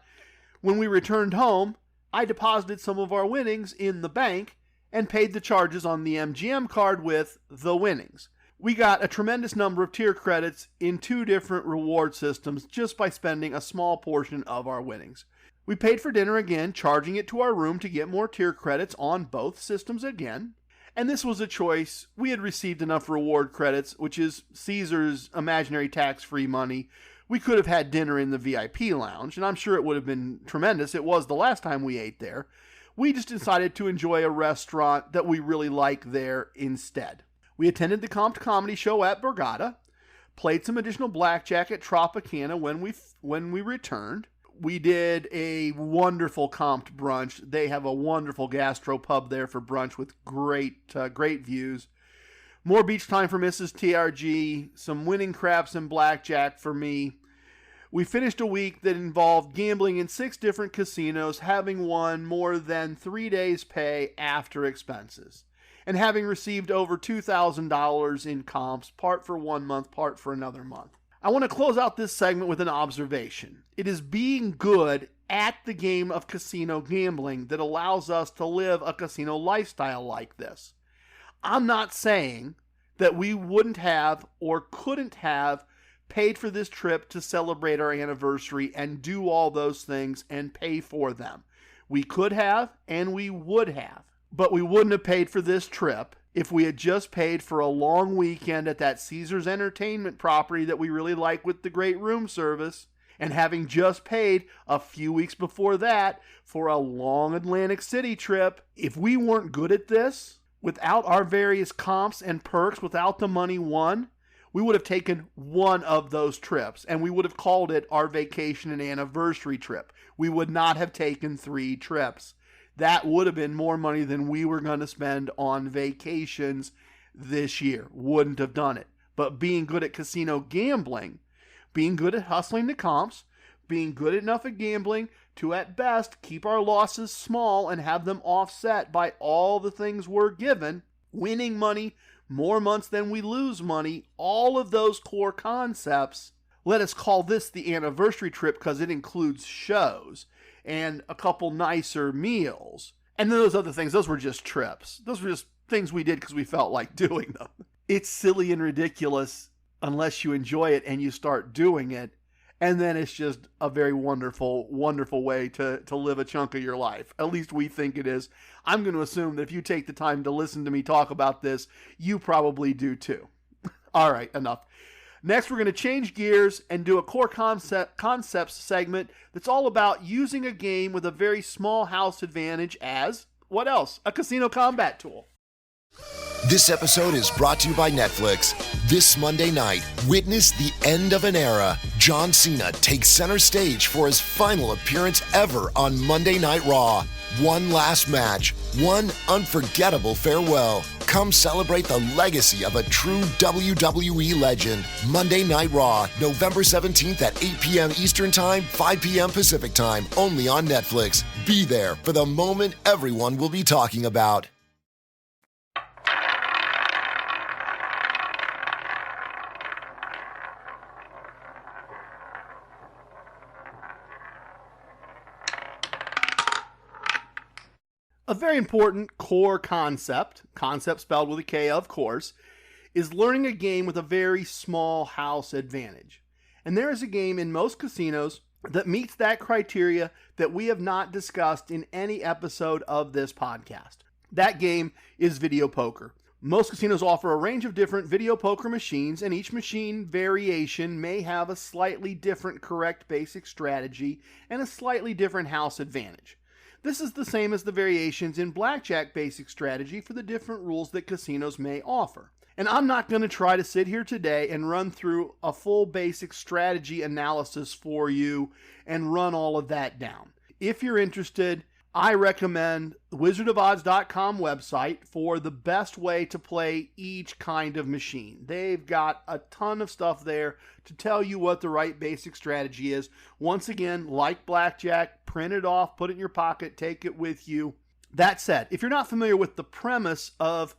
A: when we returned home, I deposited some of our winnings in the bank and paid the charges on the MGM card with the winnings. We got a tremendous number of tier credits in 2 different reward systems just by spending a small portion of our winnings. We paid for dinner again, charging it to our room to get more tier credits on both systems again. And this was a choice. We had received enough reward credits, which is Caesar's imaginary tax-free money. We could have had dinner in the VIP lounge, and I'm sure it would have been tremendous. It was the last time we ate there. We just decided to enjoy a restaurant that we really like there instead. We attended the comped comedy show at Borgata, played some additional blackjack at Tropicana when we returned. We did a wonderful comped brunch. They have a wonderful gastro pub there for brunch with great views. More beach time for Mrs. TRG, some winning craps and blackjack for me. We finished a week that involved gambling in 6 different casinos, having won more than 3 days' pay after expenses, and having received over $2,000 in comps, part for 1 month, part for another month. I want to close out this segment with an observation. It is being good at the game of casino gambling that allows us to live a casino lifestyle like this. I'm not saying that we wouldn't have or couldn't have paid for this trip to celebrate our anniversary and do all those things and pay for them. We could have and we would have. But we wouldn't have paid for this trip if we had just paid for a long weekend at that Caesars Entertainment property that we really like with the great room service, and having just paid a few weeks before that for a long Atlantic City trip. If we weren't good at this, without our various comps and perks, without the money won, we would have taken one of those trips, and we would have called it our vacation and anniversary trip. We would not have taken 3 trips. That would have been more money than we were going to spend on vacations this year. Wouldn't have done it. But being good at casino gambling, being good at hustling the comps, being good enough at gambling to, at best, keep our losses small and have them offset by all the things we're given, winning money, more months than we lose money, all of those core concepts. Let us call this the anniversary trip because it includes shows and a couple nicer meals. And then those other things, those were just trips. Those were just things we did because we felt like doing them. It's silly and ridiculous unless you enjoy it and you start doing it. And then it's just a very wonderful, wonderful way to live a chunk of your life. At least we think it is. I'm going to assume that if you take the time to listen to me talk about this, you probably do too. All right, enough. Next, we're going to change gears and do a core concepts segment that's all about using a game with a very small house advantage as, what else? A casino combat tool.
B: This episode is brought to you by Netflix. This Monday night, witness the end of an era. John Cena takes center stage for his final appearance ever on Monday Night Raw. One last match, one unforgettable farewell. Come celebrate the legacy of a true WWE legend. Monday Night Raw, November 17th at 8 p.m. Eastern Time, 5 p.m. Pacific Time, only on Netflix. Be there for the moment everyone will be talking about.
A: A very important core concept spelled with a K of course, is learning a game with a very small house advantage. And there is a game in most casinos that meets that criteria that we have not discussed in any episode of this podcast. That game is video poker. Most casinos offer a range of different video poker machines, and each machine variation may have a slightly different correct basic strategy and a slightly different house advantage. This is the same as the variations in blackjack basic strategy for the different rules that casinos may offer. And I'm not going to try to sit here today and run through a full basic strategy analysis for you and run all of that down. If you're interested, I recommend the wizardofodds.com website for the best way to play each kind of machine. They've got a ton of stuff there to tell you what the right basic strategy is. Once again, like blackjack, print it off, put it in your pocket, take it with you. That said, if you're not familiar with the premise of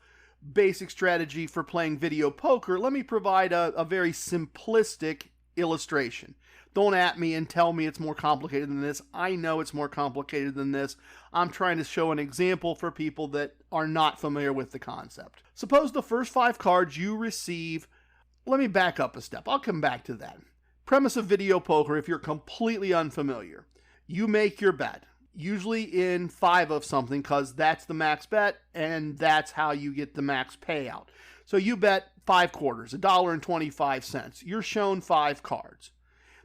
A: basic strategy for playing video poker, let me provide a very simplistic illustration. Don't at me and tell me it's more complicated than this. I know it's more complicated than this. I'm trying to show an example for people that are not familiar with the concept. Suppose the first 5 cards you receive. Let me back up a step. I'll come back to that. Premise of video poker, if you're completely unfamiliar. You make your bet, usually in 5 of something, because that's the max bet and that's how you get the max payout. So you bet 5 quarters, $1.25. You're shown 5 cards.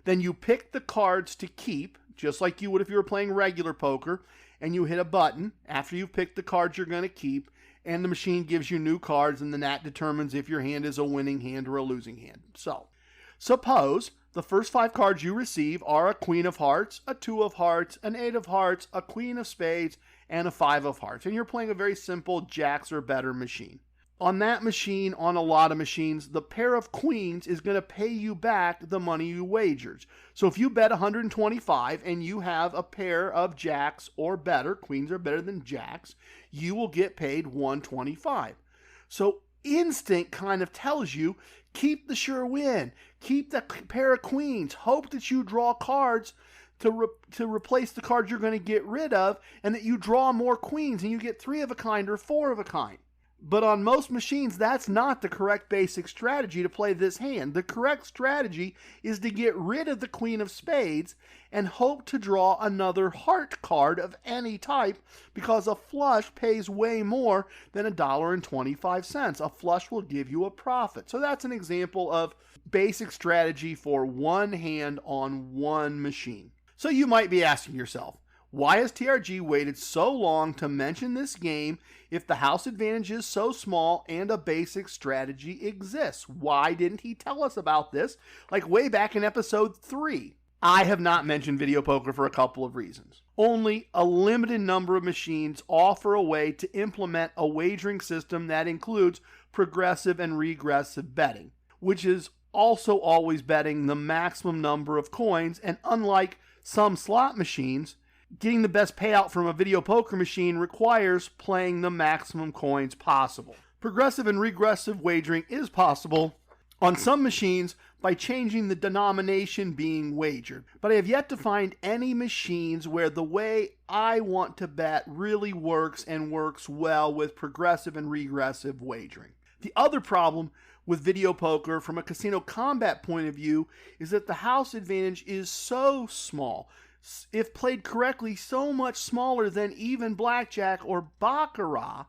A: Then you pick the cards to keep, just like you would if you were playing regular poker, and you hit a button after you've picked the cards you're going to keep, and the machine gives you new cards, and then that determines if your hand is a winning hand or a losing hand. So, suppose the first 5 cards you receive are a Queen of Hearts, a 2 of Hearts, an 8 of Hearts, a Queen of Spades, and a 5 of Hearts, and you're playing a very simple jacks or better machine. On that machine, on a lot of machines, the pair of queens is going to pay you back the money you wagered. So if you bet 125 and you have a pair of jacks or better, queens are better than jacks, you will get paid 125. So instinct kind of tells you, keep the sure win, keep the pair of queens, hope that you draw cards to replace the cards you're going to get rid of, and that you draw more queens and you get 3 of a kind or 4 of a kind. But on most machines, that's not the correct basic strategy to play this hand. The correct strategy is to get rid of the Queen of Spades and hope to draw another heart card of any type, because a flush pays way more than $1.25. A flush will give you a profit. So that's an example of basic strategy for one hand on one machine. So you might be asking yourself, why has TRG waited so long to mention this game if the house advantage is so small and a basic strategy exists? Why didn't he tell us about this like way back in episode 3? I have not mentioned video poker for a couple of reasons. Only a limited number of machines offer a way to implement a wagering system that includes progressive and regressive betting, which is also always betting the maximum number of coins, and unlike some slot machines, getting the best payout from a video poker machine requires playing the maximum coins possible. Progressive and regressive wagering is possible on some machines by changing the denomination being wagered, but I have yet to find any machines where the way I want to bet really works and works well with progressive and regressive wagering. The other problem with video poker from a casino combat point of view is that the house advantage is so small, if played correctly, so much smaller than even blackjack or baccarat,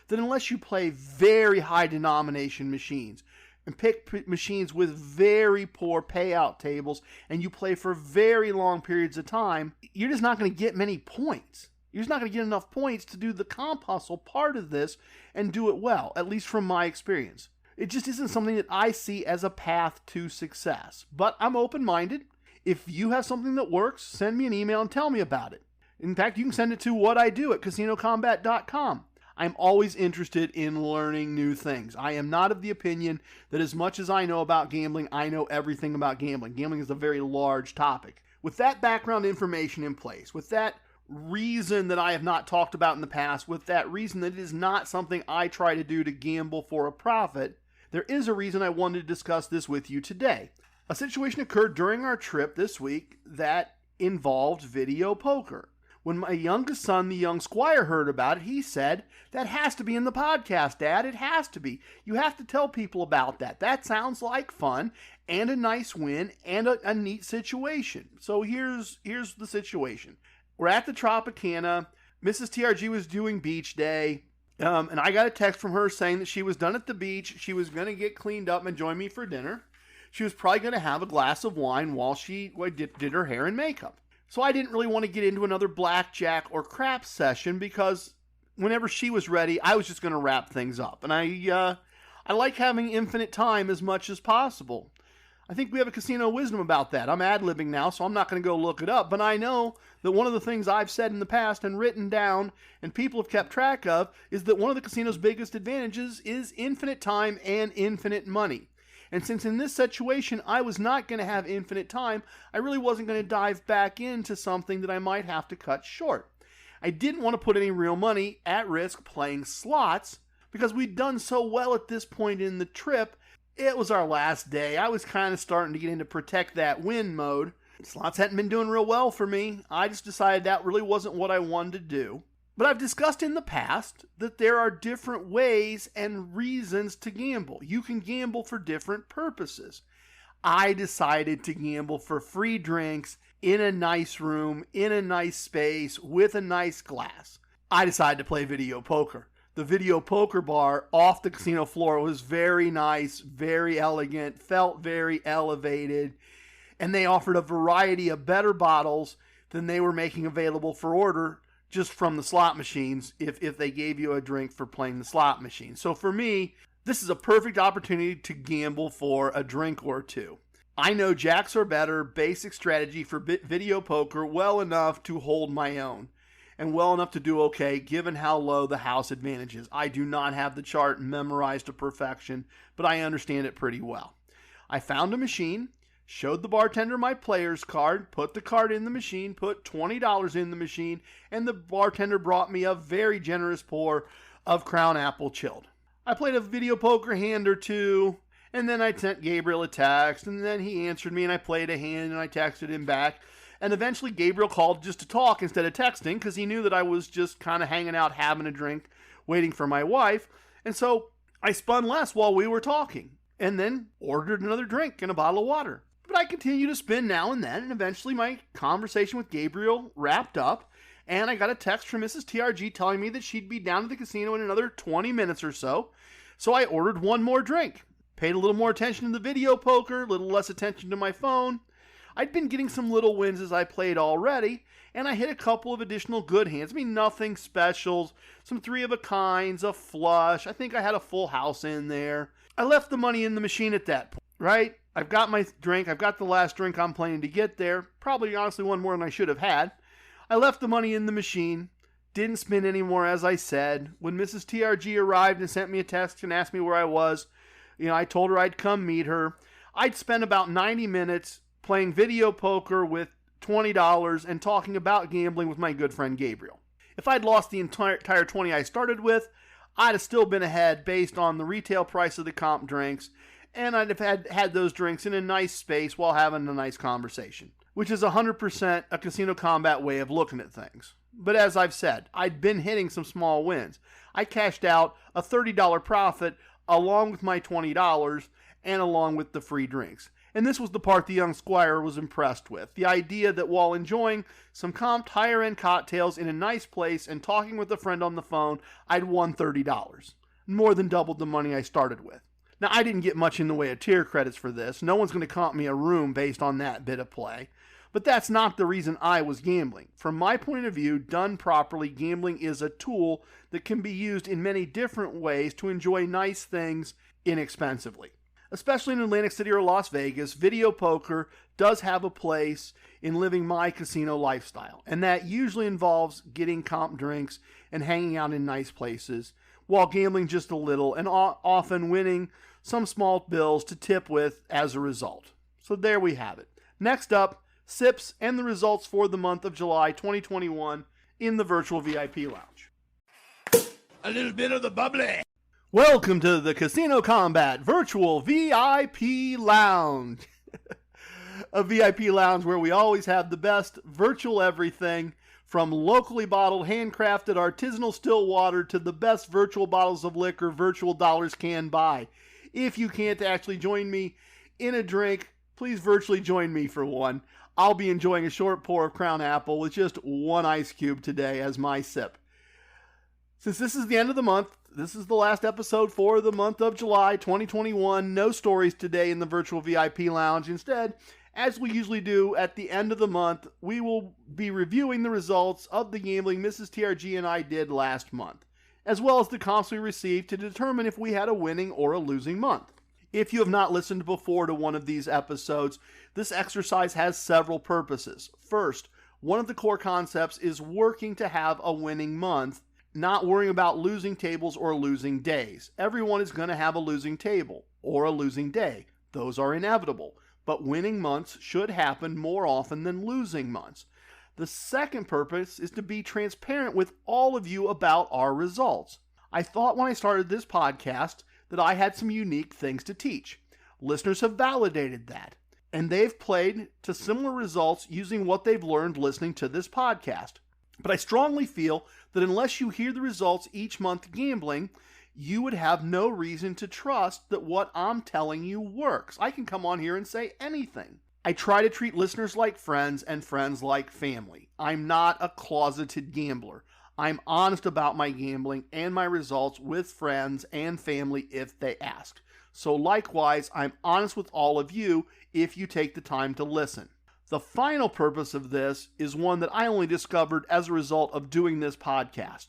A: that unless you play very high denomination machines and pick machines with very poor payout tables and you play for very long periods of time, you're just not going to get many points. You're just not going to get enough points to do the comp hustle part of this and do it well, at least from my experience. It just isn't something that I see as a path to success. But I'm open-minded. If you have something that works, send me an email and tell me about it. In fact, you can send it to whatIdo@casinocombat.com. I'm always interested in learning new things. I am not of the opinion that as much as I know about gambling, I know everything about gambling. Gambling is a very large topic. With that background information in place, with that reason that I have not talked about in the past, with that reason that it is not something I try to do to gamble for a profit, there is a reason I wanted to discuss this with you today. A situation occurred during our trip this week that involved video poker. When my youngest son, the young Squire, heard about it, he said, "That has to be in the podcast, Dad. It has to be. You have to tell people about that. That sounds like fun and a nice win and a neat situation." So here's the situation. We're at the Tropicana. Mrs. TRG was doing beach day. And I got a text from her saying that she was done at the beach. She was going to get cleaned up and join me for dinner. She was probably going to have a glass of wine while she did her hair and makeup. So I didn't really want to get into another blackjack or craps session because whenever she was ready, I was just going to wrap things up. And I like having infinite time as much as possible. I think we have a casino wisdom about that. I'm ad-libbing now, so I'm not going to go look it up. But I know that one of the things I've said in the past and written down and people have kept track of is that one of the casino's biggest advantages is infinite time and infinite money. And since in this situation I was not going to have infinite time, I really wasn't going to dive back into something that I might have to cut short. I didn't want to put any real money at risk playing slots because we'd done so well at this point in the trip. It was our last day. I was kind of starting to get into protect that win mode. Slots hadn't been doing real well for me. I just decided that really wasn't what I wanted to do. But I've discussed in the past that there are different ways and reasons to gamble. You can gamble for different purposes. I decided to gamble for free drinks in a nice room, in a nice space, with a nice glass. I decided to play video poker. The video poker bar off the casino floor was very nice, very elegant, felt very elevated, and they offered a variety of better bottles than they were making available for order just from the slot machines if they gave you a drink for playing the slot machine. So for me, this is a perfect opportunity to gamble for a drink or two. I know jacks or better basic strategy for video poker well enough to hold my own and well enough to do okay given how low the house advantage is. I do not have the chart memorized to perfection, but I understand it pretty well. I found a machine, showed the bartender my player's card, put the card in the machine, put $20 in the machine, and the bartender brought me a very generous pour of Crown Apple chilled. I played a video poker hand or two, and then I sent Gabriel a text, and then he answered me, and I played a hand, and I texted him back. And eventually Gabriel called just to talk instead of texting because he knew that I was just kind of hanging out, having a drink, waiting for my wife. And so I spun less while we were talking, and then ordered another drink and a bottle of water. But I continued to spin now and then, and eventually my conversation with Gabriel wrapped up, and I got a text from Mrs. TRG telling me that she'd be down at the casino in another 20 minutes or so. So I ordered one more drink, paid a little more attention to the video poker, a little less attention to my phone. I'd been getting some little wins as I played already, and I hit a couple of additional good hands. I mean, nothing specials, some 3-of-a-kinds, a flush. I think I had a full house in there. I left the money in the machine at that point, right? I've got my drink. I've got the last drink I'm planning to get there. Probably, honestly, one more than I should have had. I left the money in the machine. Didn't spin anymore, as I said. When Mrs. TRG arrived and sent me a text and asked me where I was, I told her I'd come meet her. I'd spent about 90 minutes playing video poker with $20 and talking about gambling with my good friend Gabriel. If I'd lost the entire 20 I started with, I'd have still been ahead based on the retail price of the comp drinks, and I'd have had those drinks in a nice space while having a nice conversation, which is 100% a Casino Combat way of looking at things. But as I've said, I'd been hitting some small wins. I cashed out a $30 profit along with my $20 and along with the free drinks. And this was the part the young Squire was impressed with. The idea that while enjoying some comped higher-end cocktails in a nice place and talking with a friend on the phone, I'd won $30. More than doubled the money I started with. Now, I didn't get much in the way of tier credits for this. No one's going to comp me a room based on that bit of play. But that's not the reason I was gambling. From my point of view, done properly, gambling is a tool that can be used in many different ways to enjoy nice things inexpensively. Especially in Atlantic City or Las Vegas, video poker does have a place in living my casino lifestyle, and that usually involves getting comp drinks and hanging out in nice places, while gambling just a little and often winning some small bills to tip with as a result. So there we have it. Next up, sips and the results for the month of July 2021 in the virtual VIP lounge.
C: A little bit of the bubbly.
A: Welcome to the Casino Combat Virtual VIP Lounge. A VIP lounge where we always have the best virtual everything, from locally bottled, handcrafted, artisanal still water to the best virtual bottles of liquor virtual dollars can buy. If you can't actually join me in a drink, please virtually join me for one. I'll be enjoying a short pour of Crown Apple with just one ice cube today as my sip. Since this is the end of the month, this is the last episode for the month of July 2021. No stories today in the virtual VIP lounge. Instead, as we usually do at the end of the month, we will be reviewing the results of the gambling Mrs. TRG and I did last month, as well as the comps we received to determine if we had a winning or a losing month. If you have not listened before to one of these episodes, this exercise has several purposes. First, one of the core concepts is working to have a winning month, not worrying about losing tables or losing days. Everyone is going to have a losing table or a losing day. Those are inevitable. But winning months should happen more often than losing months. The second purpose is to be transparent with all of you about our results. I thought when I started this podcast that I had some unique things to teach. Listeners have validated that, and they've played to similar results using what they've learned listening to this podcast. But I strongly feel that unless you hear the results each month gambling, you would have no reason to trust that what I'm telling you works. I can come on here and say anything. I try to treat listeners like friends and friends like family. I'm not a closeted gambler. I'm honest about my gambling and my results with friends and family if they ask. So likewise, I'm honest with all of you if you take the time to listen. The final purpose of this is one that I only discovered as a result of doing this podcast.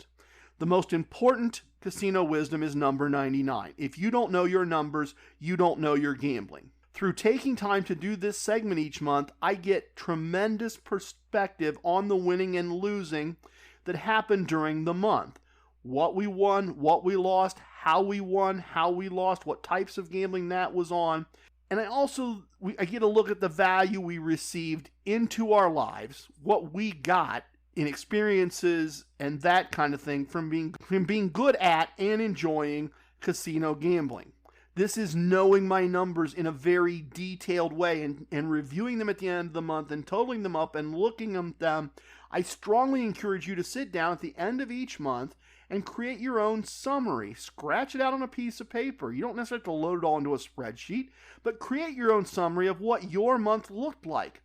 A: The most important casino wisdom is number 99. If you don't know your numbers, you don't know your gambling. Through taking time to do this segment each month, I get tremendous perspective on the winning and losing that happened during the month. What we won, what we lost, how we won, how we lost, what types of gambling that was on. And I get a look at the value we received into our lives, what we got in experiences and that kind of thing from being good at and enjoying casino gambling. This is knowing my numbers in a very detailed way and reviewing them at the end of the month and totaling them up and looking at them. I strongly encourage you to sit down at the end of each month and create your own summary. Scratch it out on a piece of paper. You don't necessarily have to load it all into a spreadsheet, but create your own summary of what your month looked like.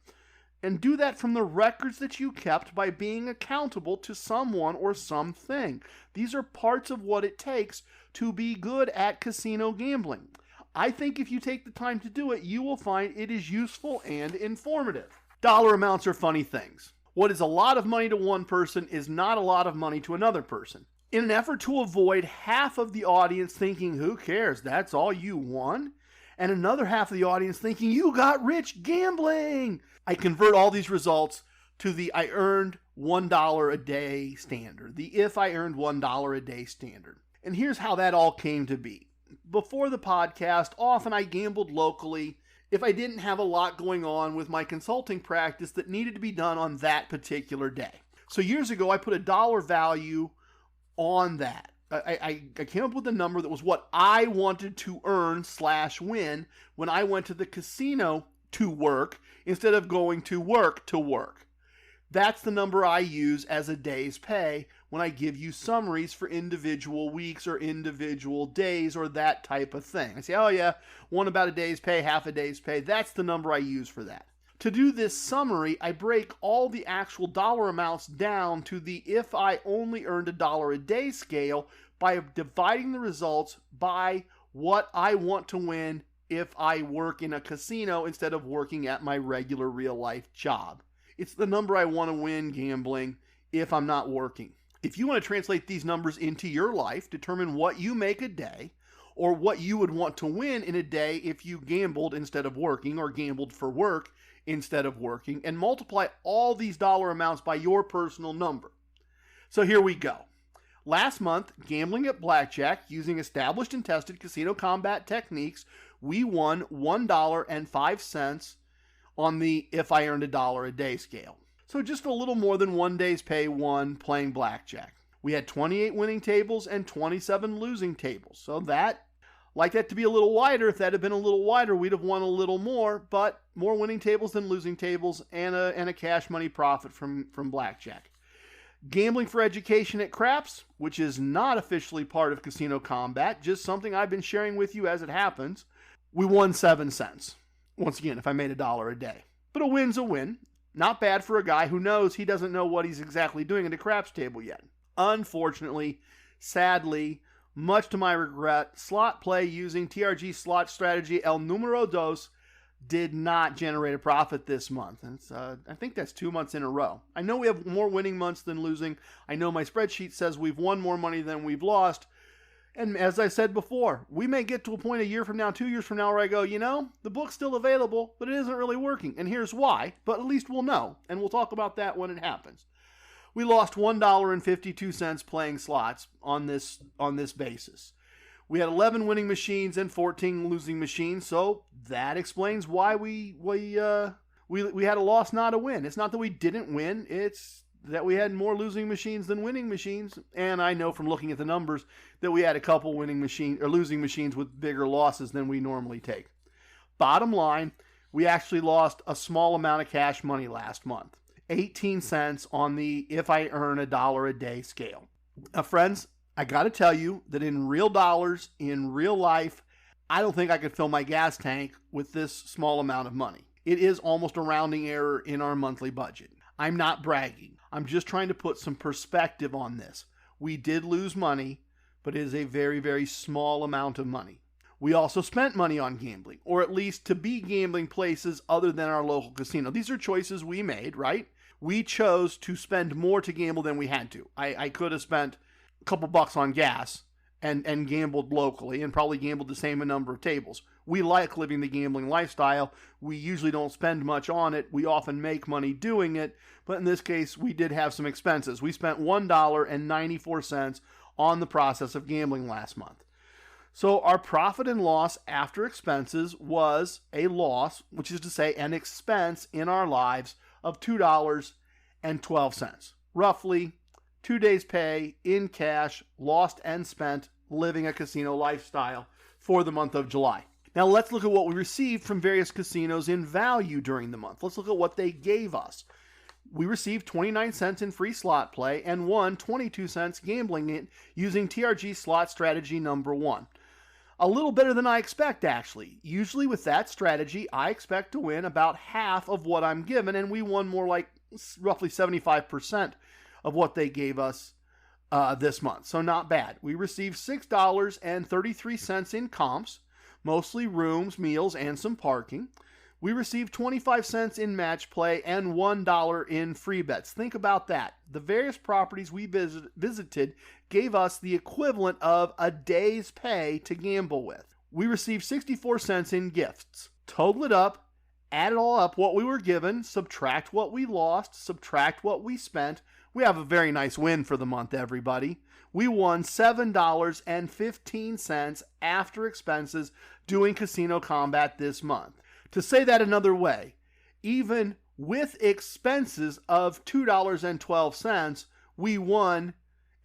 A: And do that from the records that you kept by being accountable to someone or something. These are parts of what it takes to be good at casino gambling. I think if you take the time to do it, you will find it is useful and informative. Dollar amounts are funny things. What is a lot of money to one person is not a lot of money to another person. In an effort to avoid half of the audience thinking, who cares, that's all you won? And another half of the audience thinking, you got rich gambling. I convert all these results to the I earned $1 a day standard, the if I earned $1 a day standard. And here's how that all came to be. Before the podcast, often I gambled locally if I didn't have a lot going on with my consulting practice that needed to be done on that particular day. So years ago, I put a dollar value on that. I came up with a number that was what I wanted to earn/win when I went to the casino to work instead of going to work to work. That's the number I use as a day's pay when I give you summaries for individual weeks or individual days or that type of thing. I say, oh yeah, one about a day's pay, half a day's pay. That's the number I use for that. To do this summary, I break all the actual dollar amounts down to the if I only earned $1 a day scale by dividing the results by what I want to win if I work in a casino instead of working at my regular real life job. It's the number I want to win gambling if I'm not working. If you want to translate these numbers into your life, determine what you make a day, or what you would want to win in a day if you gambled instead of working, or gambled for work instead of working, and multiply all these dollar amounts by your personal number. So here we go. Last month, gambling at blackjack using established and tested casino combat techniques, we won $1.05 on the if I earned $1 a day scale. So just a little more than 1 day's pay won playing blackjack. We had 28 winning tables and 27 losing tables. So like that to be a little wider. If that had been a little wider, we'd have won a little more, but more winning tables than losing tables, and a cash money profit from blackjack. Gambling for education at Craps, which is not officially part of Casino Combat, just something I've been sharing with you as it happens, we won 7 cents. Once again, if I made $1 a day. But a win's a win. Not bad for a guy who knows he doesn't know what he's exactly doing at a craps table yet. Unfortunately, sadly, much to my regret, slot play using TRG slot strategy El Numero Dos did not generate a profit this month. And I think that's 2 months in a row. I know we have more winning months than losing. I know my spreadsheet says we've won more money than we've lost. And as I said before, we may get to a point a year from now, 2 years from now, where I go, the book's still available, but it isn't really working. And here's why, but at least we'll know. And we'll talk about that when it happens. We lost $1.52 playing slots on this basis. We had 11 winning machines and 14 losing machines, so that explains why we had a loss, not a win. It's not that we didn't win, it's that we had more losing machines than winning machines, and I know from looking at the numbers that we had a couple losing machines with bigger losses than we normally take. Bottom line, we actually lost a small amount of cash money last month. 18 cents on the if I earn $1 a day scale. Now, friends, I got to tell you that in real dollars, in real life, I don't think I could fill my gas tank with this small amount of money. It is almost a rounding error in our monthly budget. I'm not bragging. I'm just trying to put some perspective on this. We did lose money, but it is a very, very small amount of money. We also spent money on gambling, or at least to be gambling places other than our local casino. These are choices we made, right? We chose to spend more to gamble than we had to. I could have spent a couple bucks on gas and gambled locally and probably gambled the same number of tables. We like living the gambling lifestyle. We usually don't spend much on it. We often make money doing it, but in this case, we did have some expenses. We spent $1.94 on the process of gambling last month. So our profit and loss after expenses was a loss, which is to say an expense in our lives of $2.12. Roughly 2 days' pay in cash, lost and spent living a casino lifestyle for the month of July. Now let's look at what we received from various casinos in value during the month. Let's look at what they gave us. We received 29 cents in free slot play and won 22 cents gambling it using TRG slot strategy number 1. A little better than I expect, actually. Usually with that strategy, I expect to win about half of what I'm given, and we won more like roughly 75% of what they gave us this month. So not bad. We received $6.33 in comps, mostly rooms, meals, and some parking. We received 25 cents in match play and $1 in free bets. Think about that. The various properties we visited gave us the equivalent of a day's pay to gamble with. We received 64 cents in gifts. Total it up, add it all up, what we were given, subtract what we lost, subtract what we spent. We have a very nice win for the month, everybody. We won $7.15 after expenses doing Casino Combat this month. To say that another way, even with expenses of $2.12, we won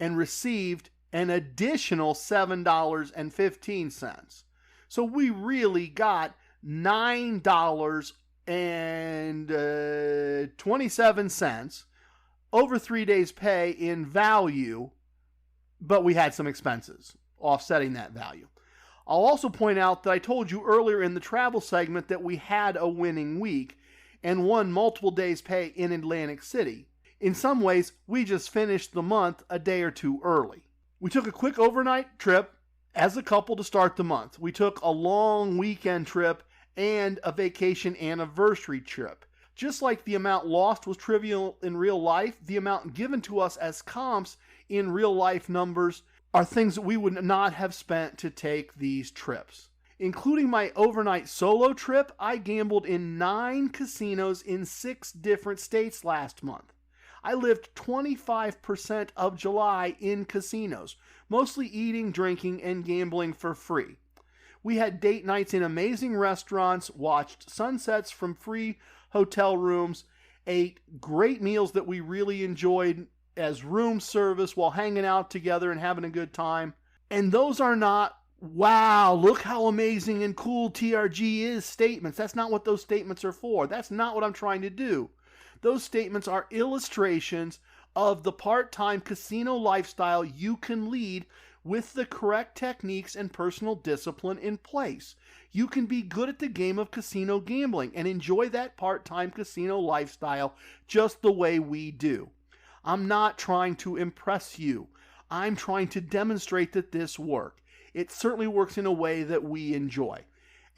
A: and received an additional $7.15. So we really got $9.27 over 3 days' pay in value, but we had some expenses offsetting that value. I'll also point out that I told you earlier in the travel segment that we had a winning week and won multiple days' pay in Atlantic City. In some ways, we just finished the month a day or two early. We took a quick overnight trip as a couple to start the month. We took a long weekend trip and a vacation anniversary trip. Just like the amount lost was trivial in real life, the amount given to us as comps in real life numbers are things that we would not have spent to take these trips. Including my overnight solo trip, I gambled in 9 casinos in 6 different states last month. I lived 25% of July in casinos, mostly eating, drinking, and gambling for free. We had date nights in amazing restaurants, watched sunsets from free hotel rooms, ate great meals that we really enjoyed as room service while hanging out together and having a good time. And those are not, wow, look how amazing and cool TRG is statements. That's not what those statements are for. That's not what I'm trying to do. Those statements are illustrations of the part-time casino lifestyle you can lead with the correct techniques and personal discipline in place. You can be good at the game of casino gambling and enjoy that part-time casino lifestyle just the way we do. I'm not trying to impress you. I'm trying to demonstrate that this works. It certainly works in a way that we enjoy.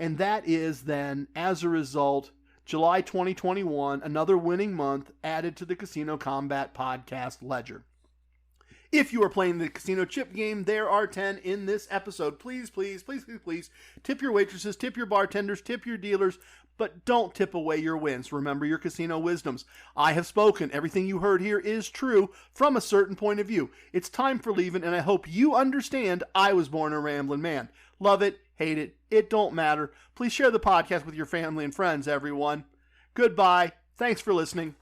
A: And that is then, as a result, July 2021, another winning month added to the Casino Combat Podcast ledger. If you are playing the casino chip game, there are 10 in this episode. Please, please, please, please, please, tip your waitresses, tip your bartenders, tip your dealers, but don't tip away your wins. Remember your casino wisdoms. I have spoken. Everything you heard here is true from a certain point of view. It's time for leaving, and I hope you understand I was born a Ramblin' Man. Love it, hate it, it don't matter. Please share the podcast with your family and friends, everyone. Goodbye. Thanks for listening.